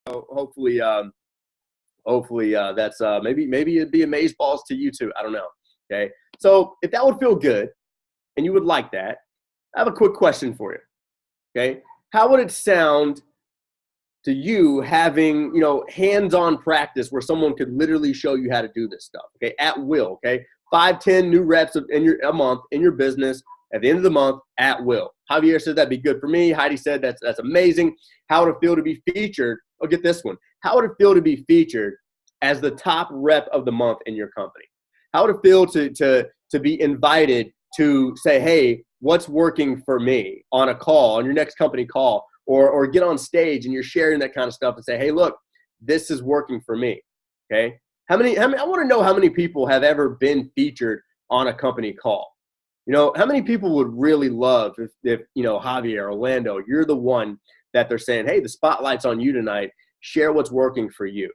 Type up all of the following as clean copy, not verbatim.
hopefully, that's maybe it'd be amazeballs to you too. I don't know. Okay. So if that would feel good and you would like that, I have a quick question for you. Okay. How would it sound to you having, hands-on practice where someone could literally show you how to do this stuff? Okay. At will. Okay. 5-10 new reps a month in your business at the end of the month at will. Javier said that'd be good for me. Heidi said that's amazing. How would it feel to be featured? Oh, get this one. How would it feel to be featured as the top rep of the month in your company? How would it feel to be invited to say, hey, what's working for me on a call, on your next company call, or get on stage and you're sharing that kind of stuff and say, hey, look, this is working for me. Okay. I want to know how many people have ever been featured on a company call. How many people would really love if Javier, Orlando, you're the one that they're saying, hey, the spotlight's on you tonight. Share what's working for you.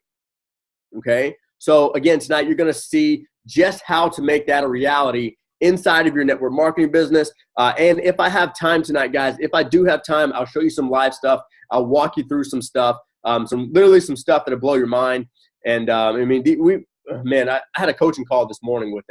Okay. So again, tonight you're going to see just how to make that a reality inside of your network marketing business. And if I have time tonight, guys, if I do have time, I'll show you some live stuff. I'll walk you through some stuff, some stuff that'll blow your mind. And I had a coaching call this morning with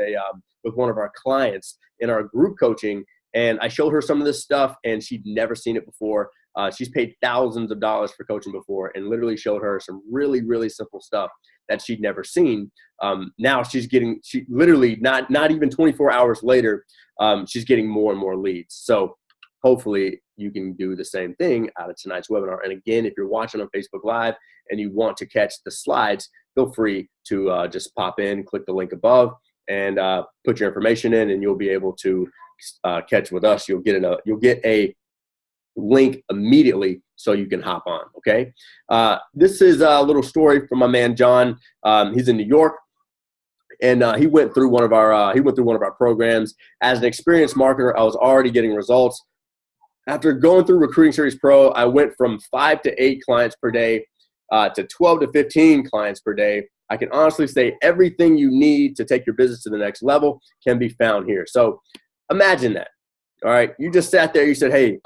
one of our clients in our group coaching, and I showed her some of this stuff, and she'd never seen it before. She's paid thousands of dollars for coaching before, and literally showed her some really, really simple stuff that she'd never seen. Now she literally not even 24 hours later, she's getting more and more leads. So hopefully you can do the same thing out of tonight's webinar. And again, if you're watching on Facebook Live and you want to catch the slides, feel free to just pop in, click the link above, and put your information in, and you'll be able to catch with us. You'll get a link immediately so you can hop on. Okay. This is a little story from my man John. He's in New York, and he went through one of our programs. As an experienced marketer, I was already getting results. After going through Recruiting Series Pro, I went from 5 to 8 clients per day to 12 to 15 clients per day. I can honestly say everything you need to take your business to the next level can be found here. So imagine that. All right. You just sat there. You said, hey,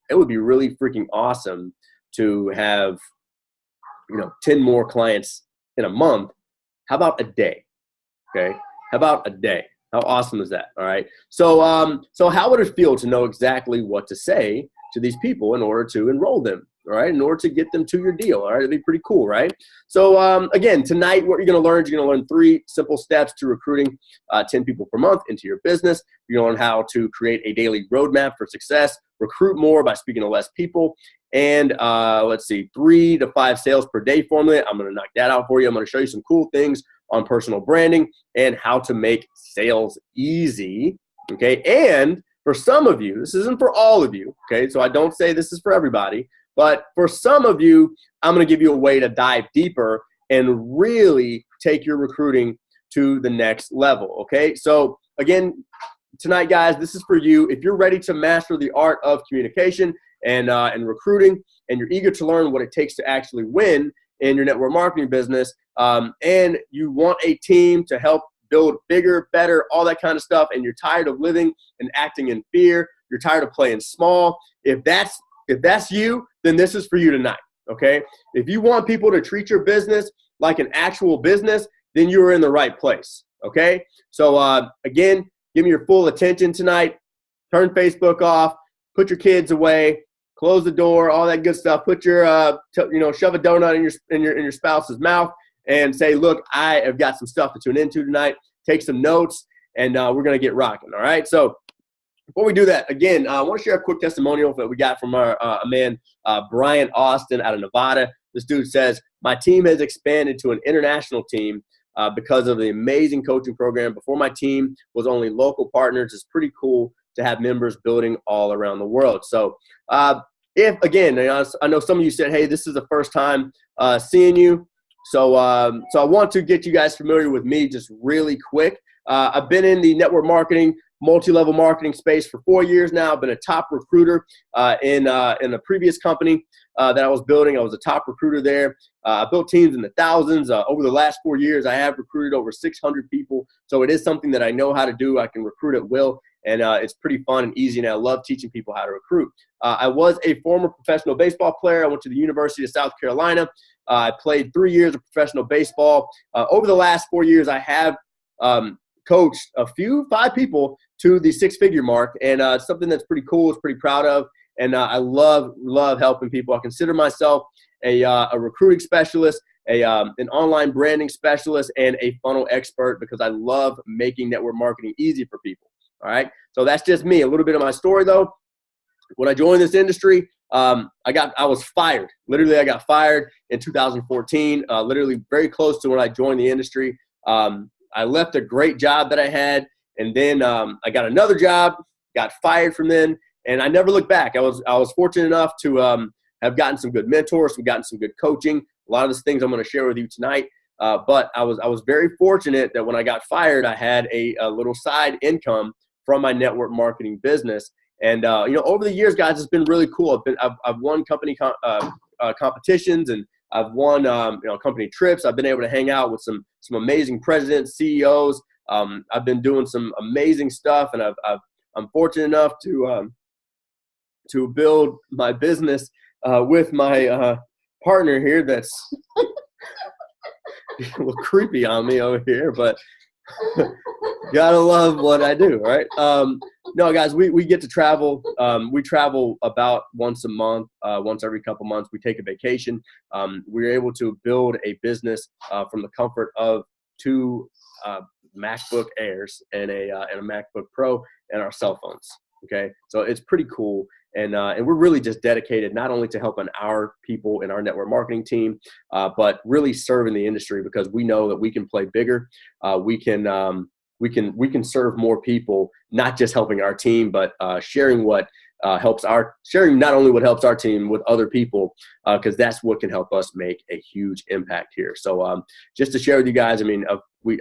it would be really freaking awesome to have, 10 more clients in a month. How about a day? Okay. How about a day? How awesome is that? All right. So, so how would it feel to know exactly what to say to these people in order to enroll them? All right, in order to get them to your deal. All right, it'd be pretty cool, right? So again, tonight what you're going to learn is you're going to learn 3 simple steps to recruiting 10 people per month into your business. You're going to learn how to create a daily roadmap for success, recruit more by speaking to less people, and 3 to 5 sales per day formula. I'm going to knock that out for you. I'm going to show you some cool things on personal branding and how to make sales easy. Okay, and for some of you, this isn't for all of you. Okay, so I don't say this is for everybody. But for some of you, I'm going to give you a way to dive deeper and really take your recruiting to the next level, okay? So again, tonight, guys, this is for you. If you're ready to master the art of communication and recruiting, and you're eager to learn what it takes to actually win in your network marketing business, and you want a team to help build bigger, better, all that kind of stuff, and you're tired of living and acting in fear, you're tired of playing small, if that's you, then this is for you tonight, okay? If you want people to treat your business like an actual business, then you're in the right place, okay? So again, give me your full attention tonight. Turn Facebook off, put your kids away, close the door, all that good stuff. Put your, shove a donut in your spouse's mouth and say, look, I have got some stuff to tune into tonight. Take some notes, and we're gonna get rocking, all right? So before we do that, again, I want to share a quick testimonial that we got from our man, Brian Austin out of Nevada. This dude says, my team has expanded to an international team because of the amazing coaching program. Before, my team was only local partners. It's pretty cool to have members building all around the world. So if, again, I know some of you said, hey, this is the first time seeing you. So I want to get you guys familiar with me just really quick. I've been in the network marketing, multi-level marketing space for 4 years now. I've been a top recruiter in a previous company that I was building. I was a top recruiter there. I built teams in the thousands. Over the last 4 years, I have recruited over 600 people. So it is something that I know how to do. I can recruit at will. and it's pretty fun and easy, and I love teaching people how to recruit. I was a former professional baseball player. I went to the University of South Carolina. I played 3 years of professional baseball. Over the last 4 years, I have coached 5 people to the 6-figure mark, and it's something that's pretty cool. It's pretty proud of, and I love helping people. I consider myself a recruiting specialist, an online branding specialist, and a funnel expert because I love making network marketing easy for people. All right, so that's just me. A little bit of my story, though. When I joined this industry, I was fired. Literally, I got fired in 2014. Literally, very close to when I joined the industry. I left a great job that I had, and then I got another job. Got fired from then, and I never looked back. I was fortunate enough to have gotten some good mentors, gotten some good coaching. A lot of these things I'm going to share with you tonight. But I was very fortunate that when I got fired, I had a little side income from my network marketing business. And over the years, guys, it's been really cool. I've won company competitions, and I've won company trips. I've been able to hang out with some amazing presidents, CEOs. I've been doing some amazing stuff, and I'm fortunate enough to build my business with my partner here. That's a little creepy on me over here, but gotta love what I do, right? No, guys, we get to travel. We travel about once a month, once every couple months. We take a vacation. We're able to build a business from the comfort of 2 MacBook Airs and a MacBook Pro and our cell phones. Okay, so it's pretty cool. And we're really just dedicated not only to helping our people in our network marketing team, but really serving the industry because we know that we can play bigger. We can serve more people, not just helping our team, but sharing not only what helps our team with other people, because that's what can help us make a huge impact here. So just to share with you guys, I mean,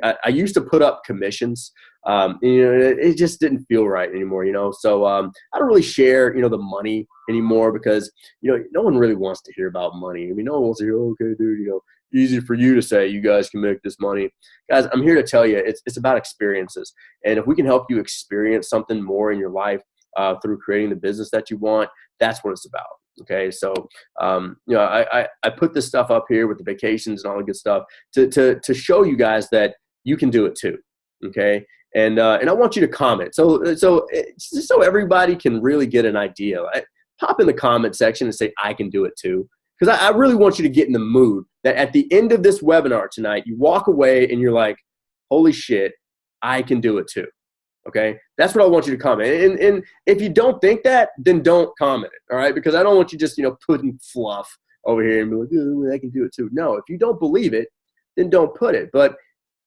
I used to put up commissions. It just didn't feel right anymore, So I don't really share, the money anymore because, no one really wants to hear about money. I mean, no one wants to hear, okay, dude, easy for you to say you guys can make this money. Guys, I'm here to tell you it's about experiences. And if we can help you experience something more in your life through creating the business that you want, that's what it's about. Okay, so I put this stuff up here with the vacations and all the good stuff to show you guys that you can do it too. Okay, and I want you to comment so everybody can really get an idea. Pop in the comment section and say I can do it too, because I really want you to get in the mood that at the end of this webinar tonight, you walk away and you're like, holy shit, I can do it too. Okay, that's what I want you to comment. And if you don't think that, then don't comment it. All right, because I don't want you just putting fluff over here and be like, oh, I can do it too. No, if you don't believe it, then don't put it. But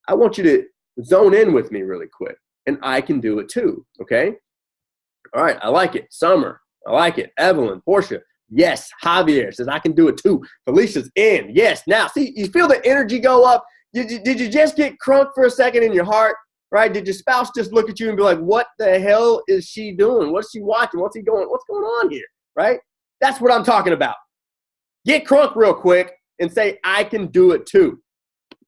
I want you to zone in with me really quick, and I can do it too. Okay. All right, I like it. Summer, I like it. Evelyn, Portia, yes. Javier says I can do it too. Felicia's in. Yes. Now, see, you feel the energy go up. Did you just get crunk for a second in your heart? Right? Did your spouse just look at you and be like, what the hell is she doing? What's she watching? What's he doing? What's going on here? Right? That's what I'm talking about. Get crunk real quick and say, I can do it too.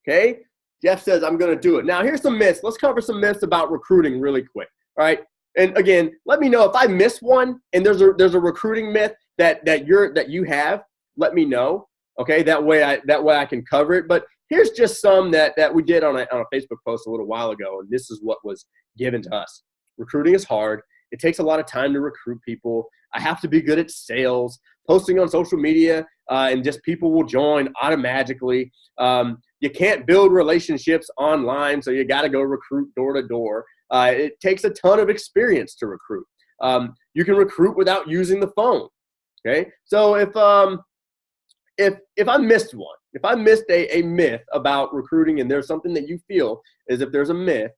Okay? Jeff says, I'm going to do it. Now, here's some myths. Let's cover some myths about recruiting really quick. All right? And again, let me know if I miss one and there's a recruiting myth that you have, let me know. Okay? That way I can cover it. But here's just some that we did on a Facebook post a little while ago, and this is what was given to us. Recruiting is hard. It takes a lot of time to recruit people. I have to be good at sales, posting on social media, and just people will join automatically. You can't build relationships online, so you got to go recruit door to door. It takes a ton of experience to recruit. You can recruit without using the phone. Okay, so if I missed one, if I missed a myth about recruiting and there's something that you feel is if there's a myth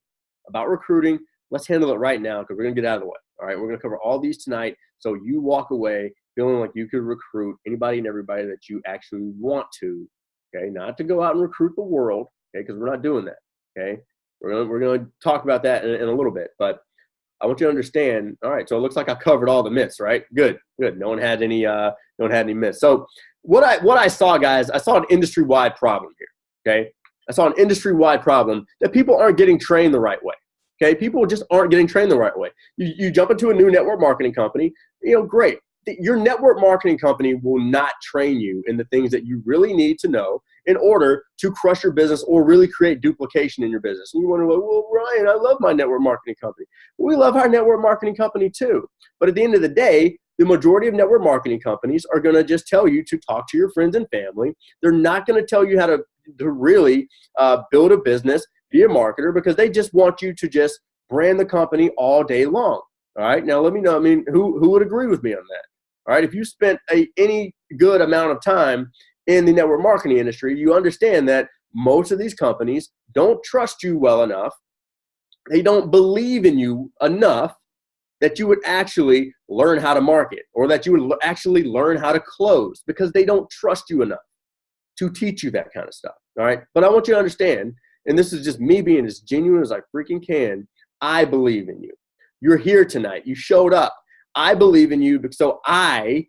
about recruiting, let's handle it right now because we're going to get out of the way. All right, we're going to cover all these tonight so you walk away feeling like you could recruit anybody and everybody that you actually want to, okay? Not to go out and recruit the world, okay, because we're not doing that, okay? We're going to talk about that in a little bit, but I want you to understand, all right, so it looks like I covered all the myths, right? Good. No one had any myths. So what I saw, guys, I saw an industry-wide problem here, okay? I saw an industry-wide problem that people aren't getting trained the right way, Okay, people just aren't getting trained the right way. You jump into a new network marketing company, great. Your network marketing company will not train you in the things that you really need to know in order to crush your business or really create duplication in your business. And you wonder, well, Ryan, I love my network marketing company. We love our network marketing company too. But at the end of the day, the majority of network marketing companies are going to just tell you to talk to your friends and family. They're not going to tell you how to really build a business, be a marketer, because they just want you to just brand the company all day long. All right. Now, let me know. Who would agree with me on that? All right. If you spent any good amount of time in the network marketing industry, you understand that most of these companies don't trust you well enough. They don't believe in you enough that you would actually learn how to market or that you would actually learn how to close, because they don't trust you enough to teach you that kind of stuff. All right. But I want you to understand, and this is just me being as genuine as I freaking can, I believe in you. You're here tonight. You showed up. I believe in you, so I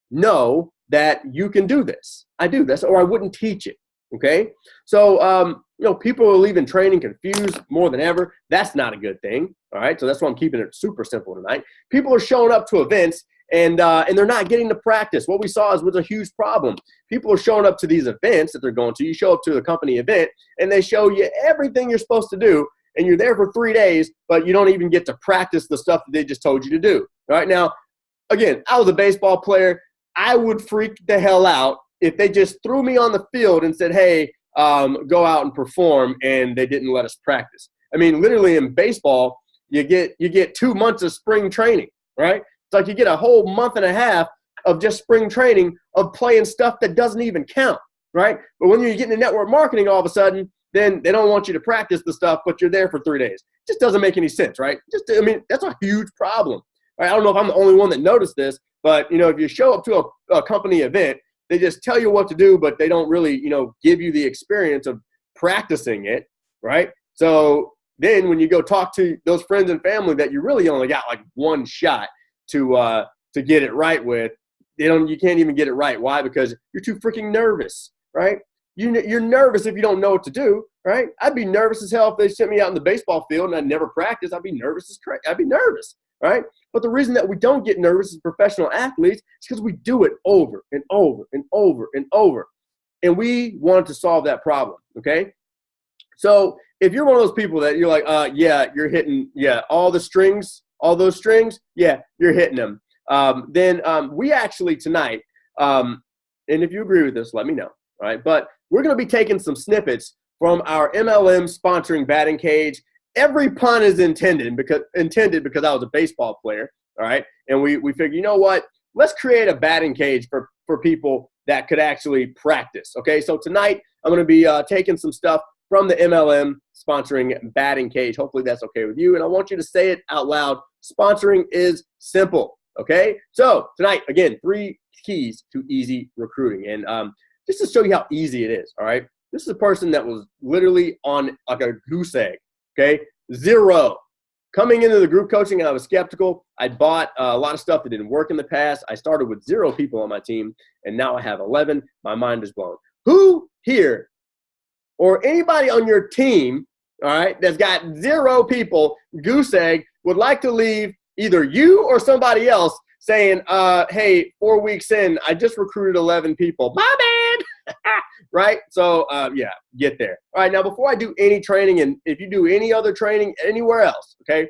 know that you can do this. I do this, or I wouldn't teach it. Okay. So, people are leaving training confused more than ever. That's not a good thing. All right. So that's why I'm keeping it super simple tonight. People are showing up to events and they're not getting to practice. What we saw was a huge problem. People are showing up to these events that they're going to. You show up to the company event and they show you everything you're supposed to do. And you're there for 3 days, but you don't even get to practice the stuff that they just told you to do. All right. Now, again, I was a baseball player. I would freak the hell out if they just threw me on the field and said, hey, go out and perform, and they didn't let us practice. Literally in baseball, you get 2 months of spring training, right? It's like you get a whole month and a half of just spring training of playing stuff that doesn't even count, right? But when you're getting into network marketing all of a sudden, then they don't want you to practice the stuff, but you're there for 3 days. It just doesn't make any sense, right? That's a huge problem. Right? I don't know if I'm the only one that noticed this, but, if you show up to a company event, they just tell you what to do, but they don't really, give you the experience of practicing it, right? So then when you go talk to those friends and family that you really only got like one shot to get it right with, you can't even get it right. Why? Because you're too freaking nervous, right? You're nervous if you don't know what to do, right? I'd be nervous as hell if they sent me out in the baseball field and I'd never practice. I'd be nervous as crazy. I'd be nervous, right? But the reason that we don't get nervous as professional athletes is because we do it over and over and over and over. And we wanted to solve that problem, okay? So if you're one of those people that you're like, you're hitting, all those strings, you're hitting them. Then we actually tonight, and if you agree with this, let me know, all right? But we're going to be taking some snippets from our MLM sponsoring batting cage. Every pun is intended because I was a baseball player, all right? And we figured, you know what? Let's create a batting cage for people that could actually practice, okay? So tonight I'm going to be taking some stuff from the MLM sponsoring batting cage. Hopefully that's okay with you. And I want you to say it out loud. Sponsoring is simple, okay? So tonight, again, 3 keys to easy recruiting. And just to show you how easy it is, all right? This is a person that was literally on like a goose egg, okay? 0. Coming into the group coaching, I was skeptical. I bought a lot of stuff that didn't work in the past. I started with 0 people on my team, and now I have 11. My mind is blown. Who here or anybody on your team, all right, that's got 0 people, goose egg, would like to leave either you or somebody else saying, hey, 4 weeks in, I just recruited 11 people. My bad. Right? So, get there. All right, now before I do any training, and if you do any other training anywhere else, okay,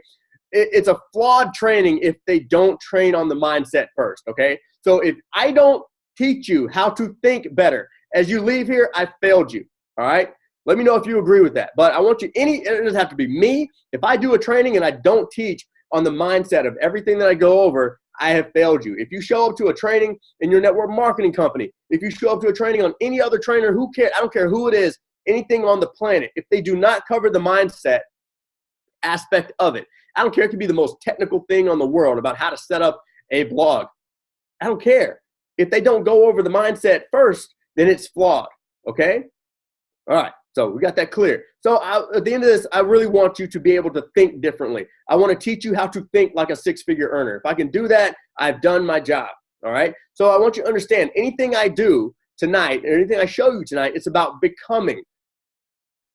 it's a flawed training if they don't train on the mindset first, okay? So if I don't teach you how to think better, as you leave here, I failed you, all right? Let me know if you agree with that. But I want you, it doesn't have to be me. If I do a training and I don't teach on the mindset of everything that I go over, I have failed you. If you show up to a training in your network marketing company, if you show up to a training on any other trainer, who cares? I don't care who it is, anything on the planet. If they do not cover the mindset aspect of it, I don't care. It could be the most technical thing on the world about how to set up a blog. I don't care. If they don't go over the mindset first, then it's flawed, okay? All right, so we got that clear. So at the end of this, I really want you to be able to think differently. I want to teach you how to think like a 6-figure earner. If I can do that, I've done my job, all right? So I want you to understand, anything I do tonight, or anything I show you tonight, it's about becoming,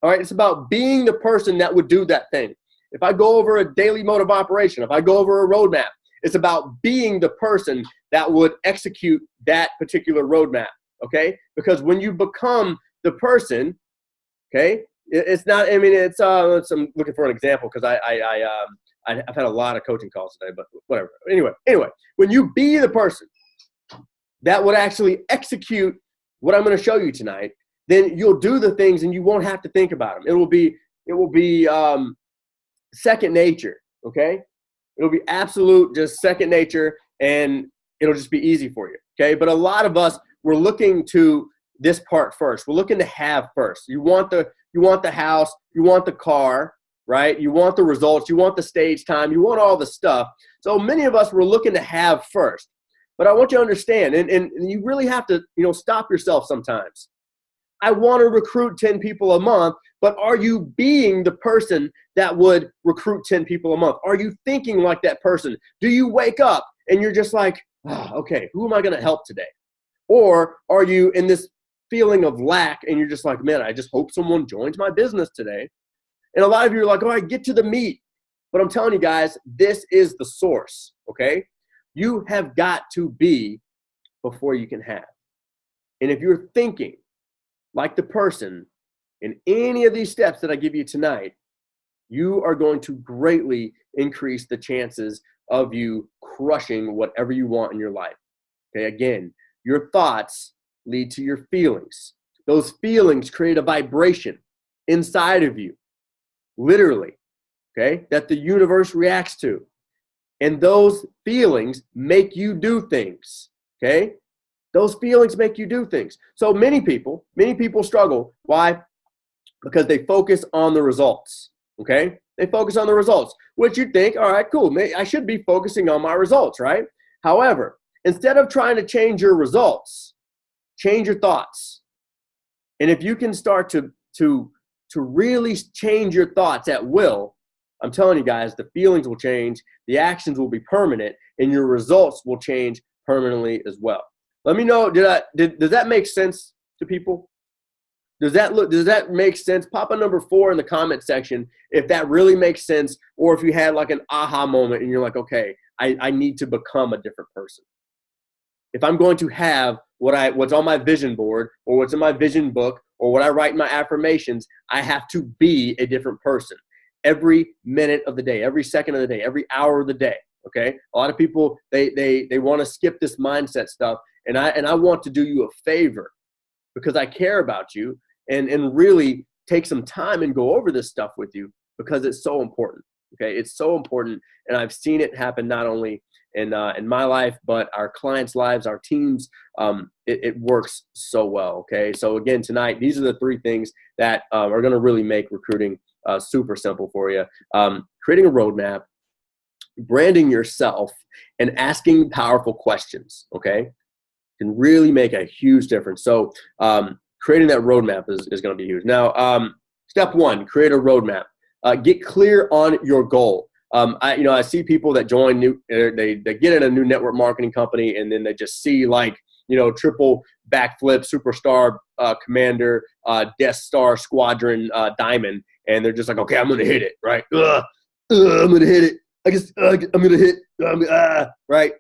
all right? It's about being the person that would do that thing. If I go over a daily mode of operation, if I go over a roadmap, it's about being the person that would execute that particular roadmap, okay? Because when you become the person, okay, it's not, I mean, it's, I'm looking for an example because I've had a lot of coaching calls today, but whatever. Anyway, when you be the person that would actually execute what I'm going to show you tonight, then you'll do the things and you won't have to think about them. It will be second nature, okay? It'll be absolute just second nature, and it'll just be easy for you, okay? But a lot of us, we're looking to this part first. We're looking to have first. You want the house, you want the car, right? You want the results, you want the stage time, you want all the stuff. So many of us were looking to have first. But I want you to understand, and you really have to, stop yourself sometimes. I want to recruit 10 people a month, but are you being the person that would recruit 10 people a month? Are you thinking like that person? Do you wake up and you're just like, okay, who am I going to help today? Or are you in this feeling of lack and you're just like, man, I just hope someone joins my business today. And a lot of you are like, all right, get to the meat. But I'm telling you guys, this is the source, okay? You have got to be before you can have. And if you're thinking like the person in any of these steps that I give you tonight, you are going to greatly increase the chances of you crushing whatever you want in your life. Okay, again, your thoughts lead to your feelings. Those feelings create a vibration inside of you, literally, okay, that the universe reacts to. And those feelings make you do things, okay? Those feelings make you do things. So many people struggle. Why? Because they focus on the results, okay? They focus on the results, which you think, all right, cool. I should be focusing on my results, right? However, instead of trying to change your results, change your thoughts. And if you can start to really change your thoughts at will, I'm telling you guys, the feelings will change, the actions will be permanent, and your results will change permanently as well. Let me know, does that make sense to people? Does that make sense? Pop a number 4 in the comment section if that really makes sense, or if you had like an aha moment and you're like, okay, I need to become a different person. If I'm going to have what's on my vision board, or what's in my vision book, or what I write in my affirmations, I have to be a different person every minute of the day, every second of the day, every hour of the day. Okay, a lot of people they want to skip this mindset stuff, and I want to do you a favor because I care about you, and really take some time and go over this stuff with you because it's so important. Okay, it's so important, and I've seen it happen not only in my life but our clients' lives, our teams. It works so well. Okay, so again tonight, these are the 3 things that are going to really make recruiting super simple for you. Creating a roadmap, branding yourself, and asking powerful questions, okay, can really make a huge difference. So creating that roadmap is going to be huge. Now, step 1, create a roadmap. Get clear on your goal. I see people that join they get in a new network marketing company, and then they just see like, triple backflip, superstar, commander, Death Star, squadron, diamond. And they're just like, okay, I'm going to hit it, right? I'm going to hit it. I'm going to hit, right?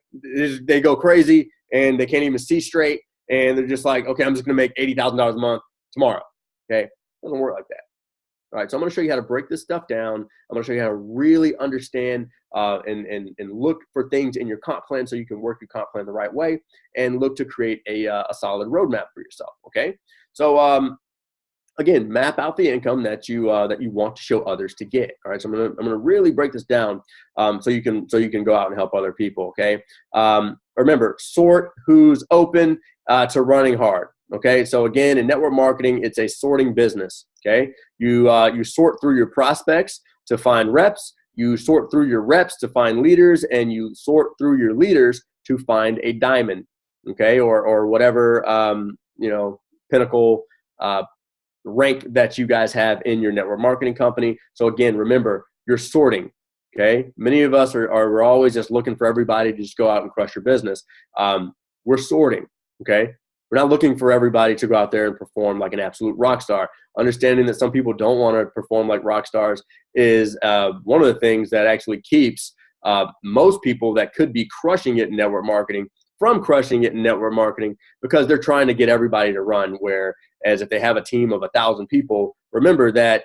They go crazy, and they can't even see straight. And they're just like, okay, I'm just going to make $80,000 a month tomorrow. Okay? It doesn't work like that. All right, so I'm going to show you how to break this stuff down. I'm going to show you how to really understand and look for things in your comp plan so you can work your comp plan the right way and look to create a solid roadmap for yourself, okay? So, again, map out the income that you want to show others to get. All right, so I'm gonna really break this down so you can go out and help other people. Okay, remember, sort who's open to running hard. Okay, so again, in network marketing, it's a sorting business. Okay, you sort through your prospects to find reps. You sort through your reps to find leaders, and you sort through your leaders to find a diamond. Okay, or whatever pinnacle rank that you guys have in your network marketing company. So again, remember, you're sorting. Okay, many of us we're always just looking for everybody to just go out and crush your business. We're sorting. Okay, We're not looking for everybody to go out there and perform like an absolute rock star. Understanding that some people don't want to perform like rock stars is one of the things that actually keeps most people that could be crushing it in network marketing from crushing it in network marketing, because they're trying to get everybody to run. Whereas if they have a team of 1,000 people, remember that,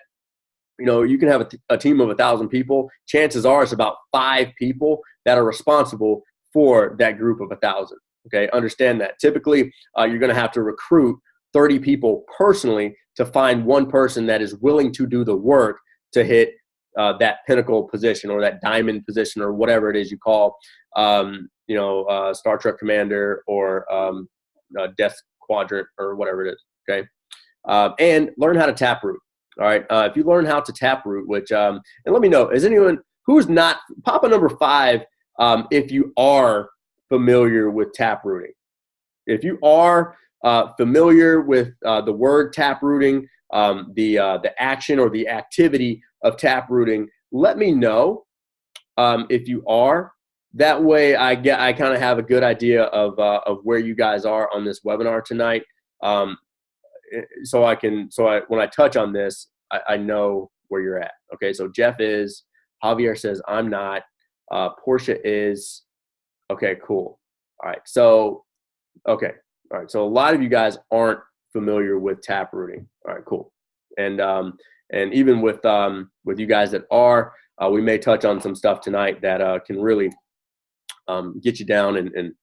you know, you can have a team of 1,000 people. Chances are it's about 5 people that are responsible for that group of 1,000. Okay, understand that. Typically, you're going to have to recruit 30 people personally to find one person that is willing to do the work to hit that pinnacle position or that diamond position or whatever it is you call, Star Trek commander or death quadrant or whatever it is. Okay, and learn how to taproot. All right, if you learn how to taproot, which and let me know, is anyone who's not Papa number 5? If you are familiar with taprooting, if you are familiar with the word taprooting, the action or the activity of taprooting, let me know if you are. That way, I kind of have a good idea of where you guys are on this webinar tonight. So when I touch on this, I know where you're at. Okay, so Jeff is, Javier says I'm not, Portia is. Okay, cool. All right, so okay, all right. So a lot of you guys aren't familiar with taprooting. All right, cool. And even with you guys that are, we may touch on some stuff tonight that can really get you down and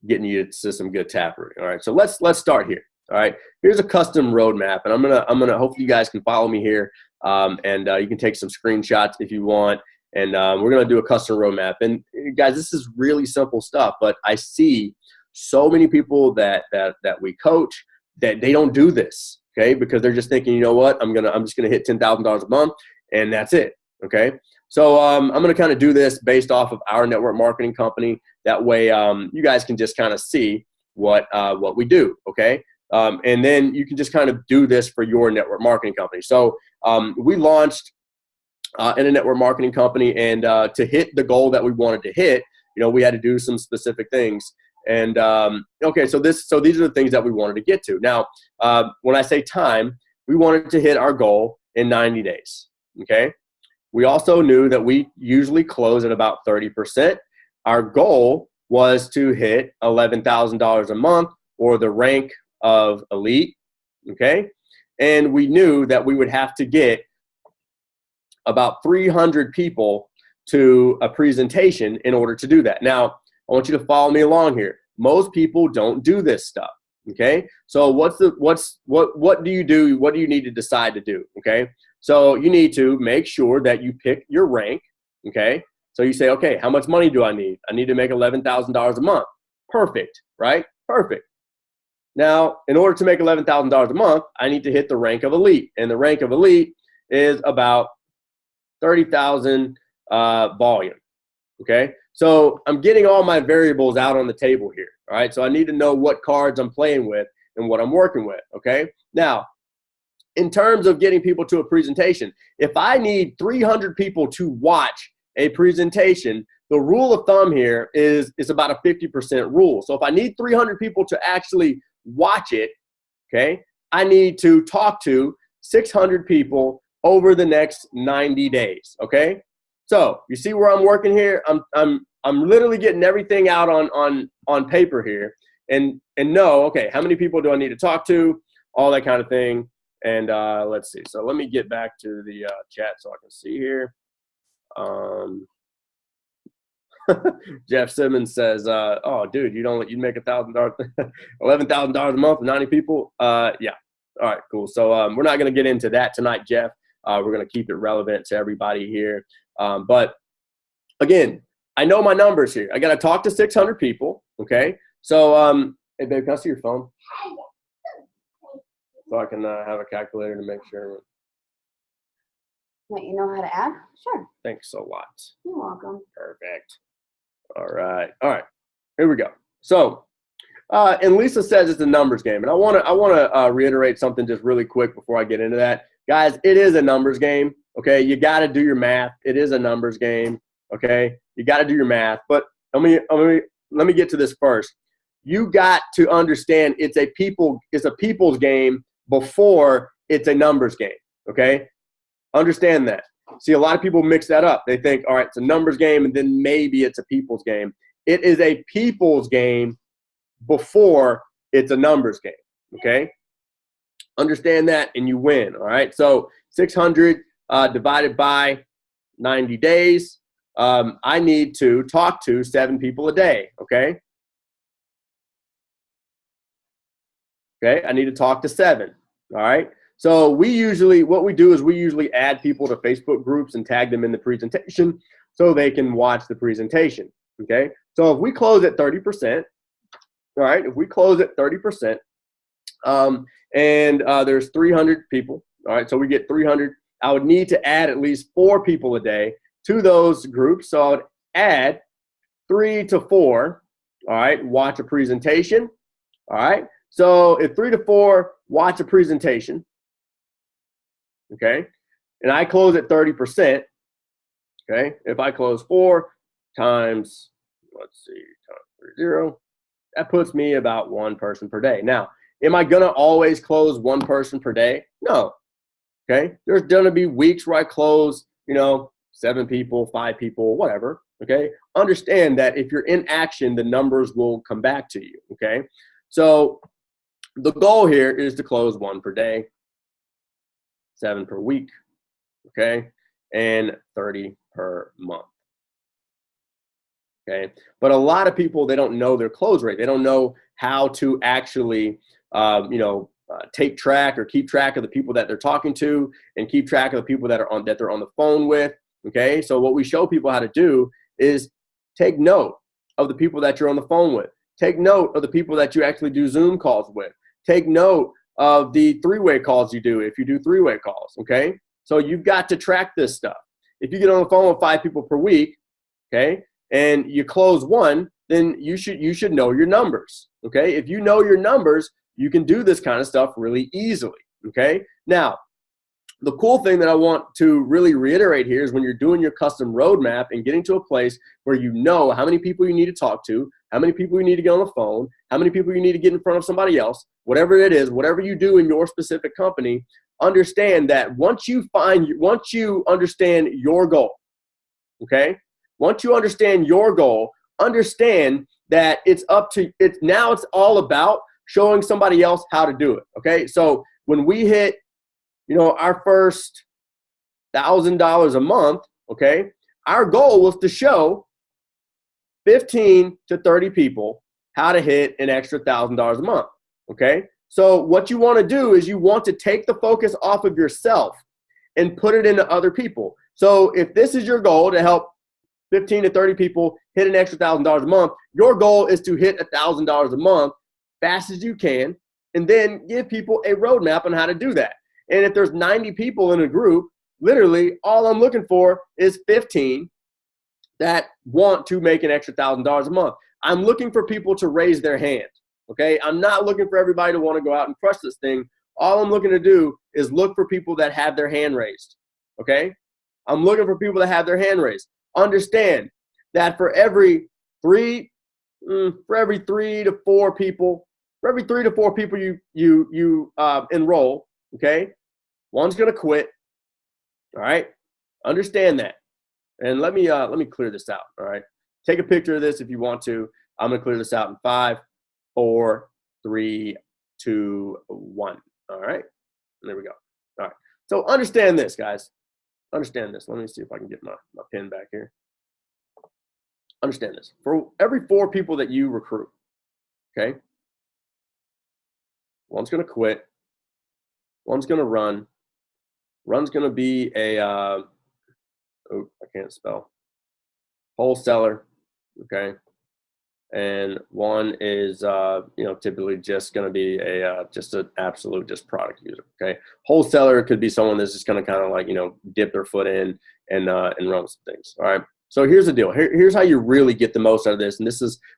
getting you to some good taprooting. All right, so let's start here. All right, here's a custom roadmap, and I'm gonna hopefully you guys can follow me here, and you can take some screenshots if you want, and we're gonna do a custom roadmap. And guys, this is really simple stuff, but I see so many people that we coach that they don't do this, okay, because they're just thinking, you know what, I'm just gonna hit $10,000 a month, and that's it, okay. So I'm gonna kind of do this based off of our network marketing company. That way, you guys can just kind of see what we do, okay. And then you can just kind of do this for your network marketing company. So we launched in a network marketing company, and to hit the goal that we wanted to hit, you know, we had to do some specific things. And okay, so these are the things that we wanted to get to. Now, when I say time, we wanted to hit our goal in 90 days. Okay. We also knew that we usually close at about 30%. Our goal was to hit $11,000 a month or the rank of elite, okay? And we knew that we would have to get about 300 people to a presentation in order to do that. Now, I want you to follow me along here. Most people don't do this stuff, okay? So what do you do? What do you need to decide to do, okay? So you need to make sure that you pick your rank, okay? So you say, okay, how much money do I need? I need to make $11,000 a month. Perfect, right? Perfect. Now, in order to make $11,000 a month, I need to hit the rank of elite. And the rank of elite is about 30,000 volume, okay? So I'm getting all my variables out on the table here, all right? So I need to know what cards I'm playing with and what I'm working with, okay? Now, in terms of getting people to a presentation, if I need 300 people to watch a presentation, the rule of thumb here is about a 50% rule. So if I need 300 people to actually watch it, okay, I need to talk to 600 people over the next 90 days, okay? So you see where I'm working here? I'm literally getting everything out on paper here and know, okay, how many people do I need to talk to, all that kind of thing. And let's see. So let me get back to the chat so I can see here. Jeff Simmons says, "Oh, dude, you make $1,000, $11,000 a month, 90 people." Yeah. All right, cool. So we're not going to get into that tonight, Jeff. We're going to keep it relevant to everybody here. But again, I know my numbers here. I got to talk to 600 people. Okay. So, hey, babe, can I see your phone? So I can have a calculator to make sure. Let you know how to add? Sure. Thanks a lot. You're welcome. Perfect. All right. All right. Here we go. So, and Lisa says it's a numbers game. And I want to reiterate something just really quick before I get into that. Guys, it is a numbers game. Okay. You got to do your math. It is a numbers game. Okay. You got to do your math. But let me get to this first. you got to understand it's a people's game before it's a numbers game, okay? Understand that. See, a lot of people mix that up. They think, all right, it's a numbers game, and then maybe it's a people's game. It is a people's game before it's a numbers game, okay? Understand that, and you win, all right? So 600 divided by 90 days, I need to talk to 7 people a day, okay? Okay, I need to talk to 7, all right? So what we do is we usually add people to Facebook groups and tag them in the presentation so they can watch the presentation, okay? So if we close at 30%, all right, if we close at 30%, and there's 300 people, all right, so we get 300. I would need to add at least 4 people a day to those groups. So I would add 3 to 4, all right, watch a presentation, all right? So if 3 to 4 watch a presentation, okay, and I close at 30%, okay, if I close 4 times, let's see, times 30, that puts me about 1 person per day. Now, am I going to always close 1 person per day? No, okay? There's going to be weeks where I close, 7 people, 5 people, whatever, okay? Understand that if you're in action, the numbers will come back to you, okay? So the goal here is to close 1 per day, 7 per week, okay, and 30 per month, okay? But a lot of people, they don't know their close rate. They don't know how to actually, take track or keep track of the people that they're talking to and keep track of the people that they're on the phone with, okay? So what we show people how to do is take note of the people that you're on the phone with. Take note of the people that you actually do Zoom calls with. Take note of the 3-way calls you do if you do 3-way calls, okay? So you've got to track this stuff. If you get on the phone with 5 people per week, okay, and you close 1, then you should know your numbers, okay? If you know your numbers, you can do this kind of stuff really easily, okay? Now, the cool thing that I want to really reiterate here is when you're doing your custom roadmap and getting to a place where you know how many people you need to talk to, how many people you need to get on the phone, how many people you need to get in front of somebody else, whatever it is, whatever you do in your specific company, understand that once you understand your goal, okay? Once you understand your goal, understand that it's all about showing somebody else how to do it, okay? So when we hit, our first $1,000 a month, okay, our goal was to show 15 to 30 people how to hit an extra $1,000 a month, okay? So what you want to do is you want to take the focus off of yourself and put it into other people. So if this is your goal to help 15 to 30 people hit an extra $1,000 a month, your goal is to hit $1,000 a month fast as you can, and then give people a roadmap on how to do that. And if there's 90 people in a group, literally all I'm looking for is 15 that want to make an extra $1,000 a month. I'm looking for people to raise their hand, okay? I'm not looking for everybody to want to go out and crush this thing. All I'm looking to do is look for people that have their hand raised, okay? I'm looking for people that have their hand raised. Understand that for every 3 to 4 people you enroll, okay, 1's going to quit. All right, understand that. And let me clear this out. All right, take a picture of this if you want to. I'm going to clear this out in 5, 4, 3, 2, 1. All right, there we go. All right, so understand this, guys. Understand this. Let me see if I can get my pen back here. Understand this. For every 4 people that you recruit, okay, 1's going to quit. 1's going to run. Run's going to be a, I can't spell, wholesaler, okay? And 1 is, typically just going to be just an absolute product user, okay? Wholesaler could be someone that's just going to kind of like, dip their foot in and run some things, all right? So here's the deal. Here's how you really get the most out of this. And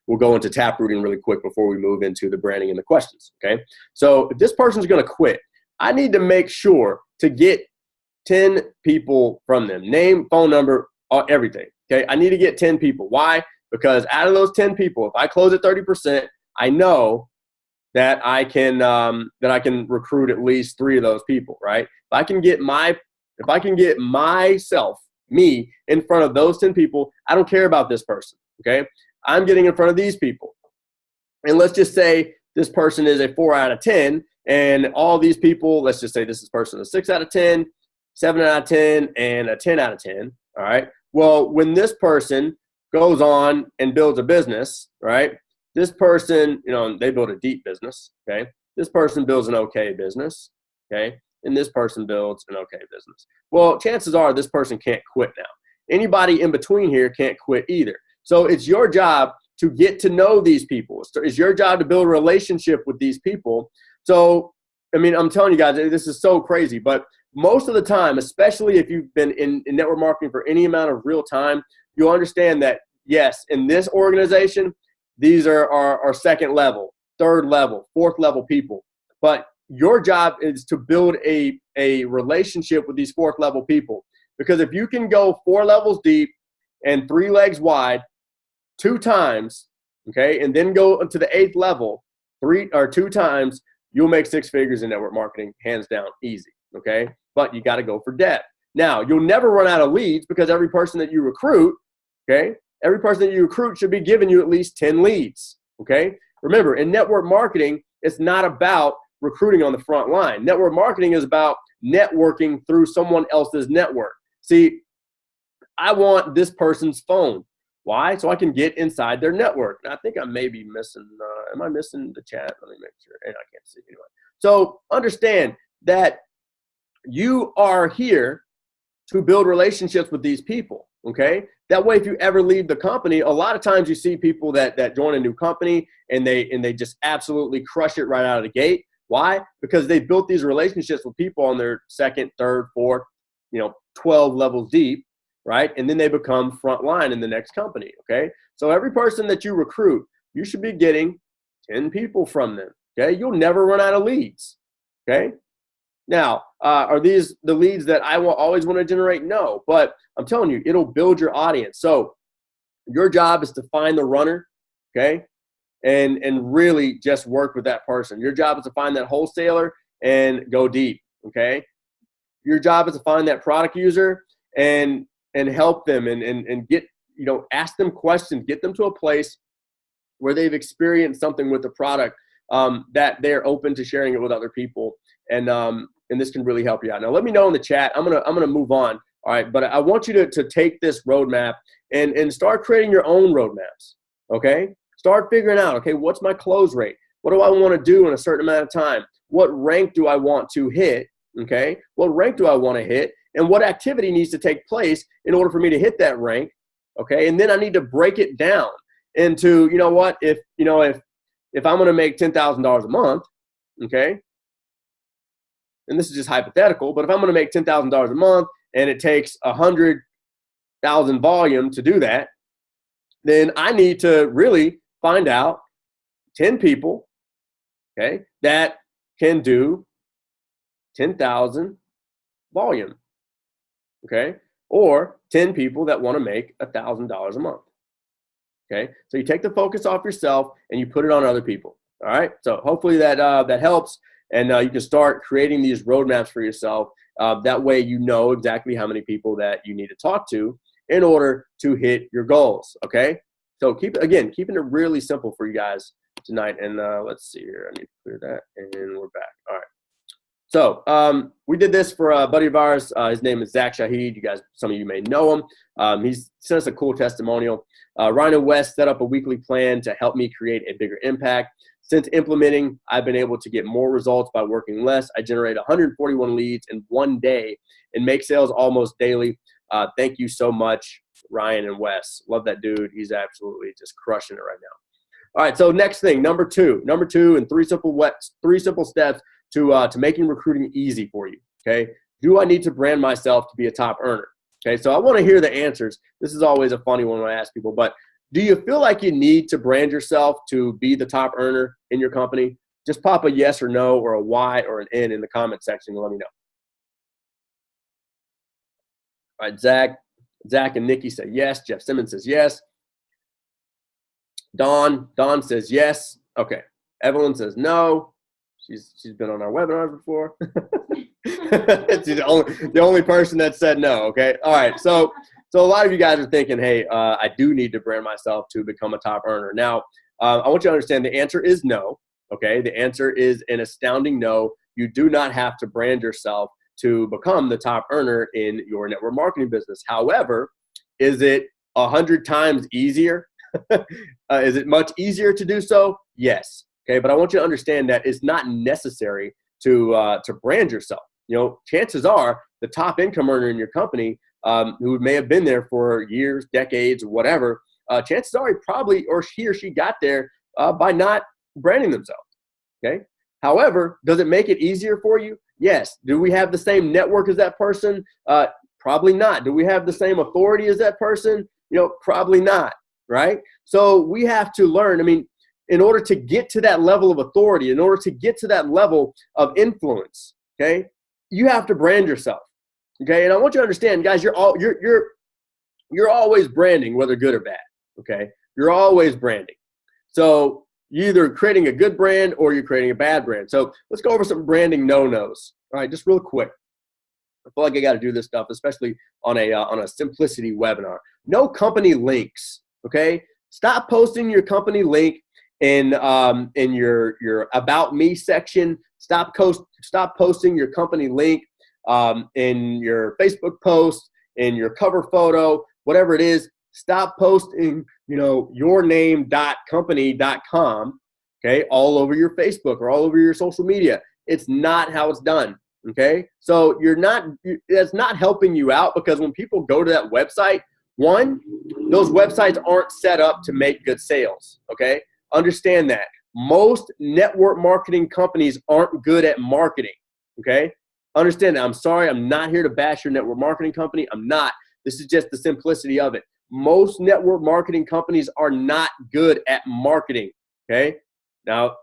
we'll go into taprooting really quick before we move into the branding and the questions, okay? So if this person's going to quit, I need to make sure to get 10 people from them. Name, phone number, everything, okay? I need to get 10 people. Why? Because out of those 10 people, if I close at 30%, I know that I can recruit at least 3 of those people, right? If I can get myself, me, in front of those 10 people, I don't care about this person, okay? I'm getting in front of these people. And let's just say this person is a 4 out of 10, and all these people, let's just say this person is a 6 out of 10, 7 out of 10, and a 10 out of 10, all right? Well, when this person goes on and builds a business, right? This person, they build a deep business, okay? This person builds an okay business, okay? And this person builds an okay business. Well, chances are this person can't quit now. Anybody in between here can't quit either. So it's your job to get to know these people. It's your job to build a relationship with these people. So, I'm telling you guys, this is so crazy, but most of the time, especially if you've been in network marketing for any amount of real time, you'll understand that, yes, in this organization, these are our second level, third level, fourth level people. But your job is to build a relationship with these fourth level people. Because if you can go 4 levels deep and 3 legs wide 2 times, okay, and then go to the 8th level 2 times, you'll make 6 figures in network marketing, hands down, easy, okay? But you got to go for depth. Now, you'll never run out of leads because every person that you recruit, okay, every person that you recruit should be giving you at least 10 leads, okay? Remember, in network marketing, it's not about recruiting on the front line. Network marketing is about networking through someone else's network. See, I want this person's phone. Why? So I can get inside their network. And I think I may be missing, am I missing the chat? Let me make sure. And I can't see anyway. So understand that you are here to build relationships with these people, okay? That way, if you ever leave the company, a lot of times you see people that join a new company and they just absolutely crush it right out of the gate. Why? Because they built these relationships with people on their second, third, fourth, 12 levels deep, right? And then they become frontline in the next company, okay? So every person that you recruit, you should be getting 10 people from them, okay? You'll never run out of leads, okay? Now, are these the leads that I will always want to generate? No, but I'm telling you, it'll build your audience. So your job is to find the runner, okay? And really just work with that person. Your job is to find that wholesaler and go deep, okay? Your job is to find that product user and help them and get, ask them questions, get them to a place where they've experienced something with the product that they're open to sharing it with other people. And this can really help you out. Now, let me know in the chat. I'm gonna move on. All right, but I want you to take this roadmap and start creating your own roadmaps. Okay, start figuring out. Okay, what's my close rate? What do I want to do in a certain amount of time? What rank do I want to hit? Okay, what rank do I want to hit? And what activity needs to take place in order for me to hit that rank? Okay, and then I need to break it down into, if I'm going to make $10,000 a month, okay, and this is just hypothetical, but if I'm going to make $10,000 a month and it takes 100,000 volume to do that, then I need to really find out 10 people, okay, that can do 10,000 volume, okay, or 10 people that want to make $1,000 a month. Okay, so you take the focus off yourself and you put it on other people. All right, so hopefully that helps, and you can start creating these roadmaps for yourself. That way, you know exactly how many people that you need to talk to in order to hit your goals. Okay, so keeping it really simple for you guys tonight. And let's see here, I need to clear that, and we're back. All right. So we did this for a buddy of ours. His name is Zach Shahid. You guys, some of you may know him. He's sent us a cool testimonial. Ryan and Wes set up a weekly plan to help me create a bigger impact. Since implementing, I've been able to get more results by working less. I generate 141 leads in one day and make sales almost daily. Thank you so much, Ryan and Wes. Love that dude. He's absolutely just crushing it right now. All right, so next thing, number two, and three simple steps to making recruiting easy for you, okay? Do I need to brand myself to be a top earner? Okay, so I want to hear the answers. This is always a funny one when I ask people, but do you feel like you need to brand yourself to be the top earner in your company? Just pop a yes or no or a Y or an N in the comment section and let me know. All right, Zach and Nikki say yes. Jeff Simmons says yes. Don says yes. Okay. Evelyn says no. She's been on our webinars before. She's the only person that said no. Okay. All right. So a lot of you guys are thinking, hey, I do need to brand myself to become a top earner. Now, I want you to understand the answer is no. Okay. The answer is an astounding no. You do not have to brand yourself to become the top earner in your network marketing business. However, is it 100 times easier? Is it much easier to do so? Yes. Okay, but I want you to understand that it's not necessary to brand yourself. You know, chances are the top income earner in your company, who may have been there for years, decades, whatever, chances are he or she got there by not branding themselves. Okay. However, does it make it easier for you? Yes. Do we have the same network as that person? Probably not. Do we have the same authority as that person? You know, probably not. Right. So we have to learn. I mean, in order to get to that level of authority, in order to get to that level of influence, okay, you have to brand yourself. Okay. And I want you to understand, guys, you're always branding, whether good or bad. Okay. You're always branding. So you're either creating a good brand or you're creating a bad brand. So let's go over some branding no-nos. All right, just real quick. I feel like I got to do this stuff, especially on a simplicity webinar. No company links. Okay, stop posting your company link in your about me section. Stop posting your company link in your Facebook post, in your cover photo, whatever it is. Stop posting, yourname.company.com, okay, all over your Facebook or all over your social media. It's not how it's done, okay? So that's not helping you out, because when people go to that website, one, those websites aren't set up to make good sales, okay? Understand that. Most network marketing companies aren't good at marketing, okay? Understand that. I'm sorry, I'm not here to bash your network marketing company. I'm not. This is just the simplicity of it. Most network marketing companies are not good at marketing, okay? Now,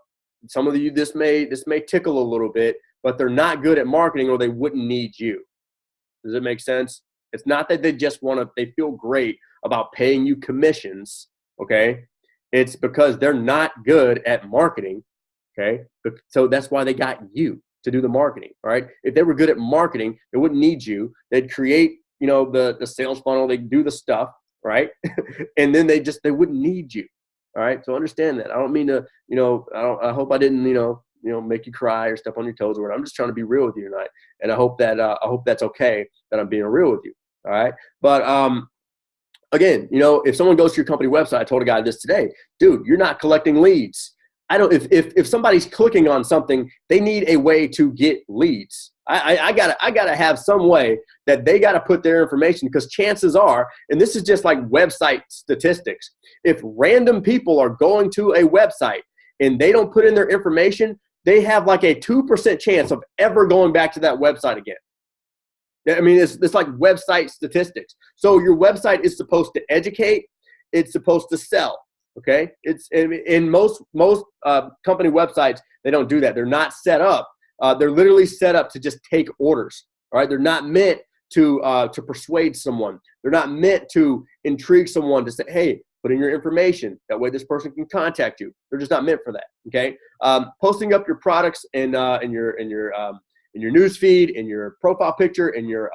some of you, this may tickle a little bit, but they're not good at marketing, or they wouldn't need you. Does it make sense? It's not that they feel great about paying you commissions, okay? It's because they're not good at marketing, okay? So that's why they got you to do the marketing, all right? If they were good at marketing, they wouldn't need you. They'd create, the sales funnel, they'd do the stuff, right? And then they wouldn't need you. All right. So understand that. I don't mean to, I hope I didn't, make you cry or step on your toes or whatever. I'm just trying to be real with you tonight. And I hope that's okay that I'm being real with you. All right. But, again, if someone goes to your company website, I told a guy this today, dude, you're not collecting leads. If somebody's clicking on something, they need a way to get leads. I gotta have some way that they gotta put their information, because chances are, and this is just like website statistics, if random people are going to a website and they don't put in their information, they have like a 2% chance of ever going back to that website again. I mean, it's like website statistics. So your website is supposed to educate, it's supposed to sell. Okay, it's in most company websites, they don't do that. They're not set up. They're literally set up to just take orders. All right, they're not meant to persuade someone. They're not meant to intrigue someone to say, hey, put in your information. That way, this person can contact you. They're just not meant for that. Okay, posting up your products in your news feed, in your profile picture, in your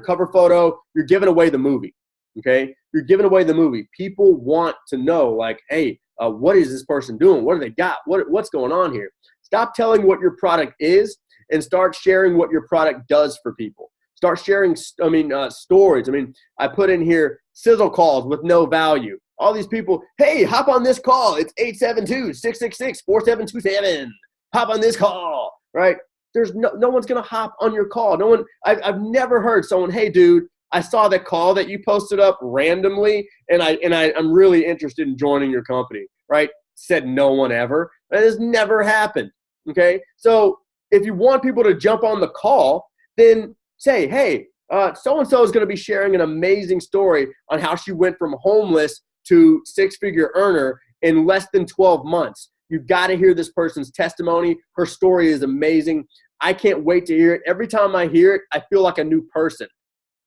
cover photo, you're giving away the movie. Okay, you're giving away the movie. People want to know, like, hey, what is this person doing? What do they got? What's going on here? Stop telling what your product is and start sharing what your product does for people. Start sharing, stories. I put in here sizzle calls with no value. All these people, hey, hop on this call. It's 872-666-4727. Hop on this call, right? There's no one's gonna hop on your call. No one. I've never heard someone, hey, dude, I saw the call that you posted up randomly, and I'm really interested in joining your company, right? Said no one ever. That has never happened, okay? So if you want people to jump on the call, then say, hey, so-and-so is going to be sharing an amazing story on how she went from homeless to six-figure earner in less than 12 months. You've got to hear this person's testimony. Her story is amazing. I can't wait to hear it. Every time I hear it, I feel like a new person.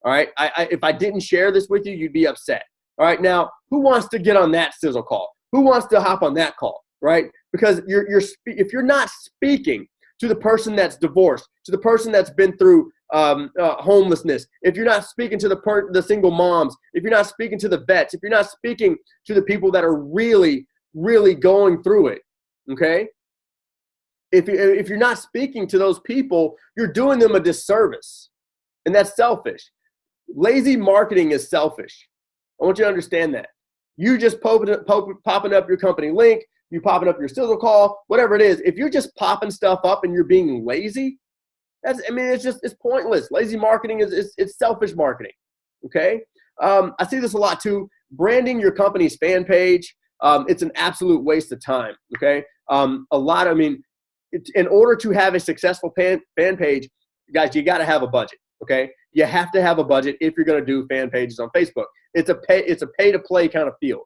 All right. If I didn't share this with you, you'd be upset. All right. Now, who wants to get on that sizzle call? Who wants to hop on that call? right? Because if you're not speaking to the person that's divorced, to the person that's been through homelessness, if you're not speaking to the single moms, if you're not speaking to the vets, if you're not speaking to the people that are really, really going through it, okay? If you're not speaking to those people, you're doing them a disservice, and that's selfish. Lazy marketing is selfish. I want you to understand that. You just popping up your company link, you popping up your sizzle call, whatever it is. If you're just popping stuff up and you're being lazy, it's pointless. Lazy marketing it's selfish marketing. Okay. I see this a lot too. Branding your company's fan page. It's an absolute waste of time. Okay. In order to have a successful fan page, guys, you got to have a budget. Okay. You have to have a budget if you're going to do fan pages on Facebook. It's a pay to play kind of field.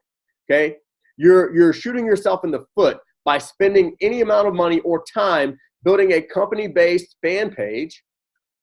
Okay. You're shooting yourself in the foot by spending any amount of money or time building a company-based fan page,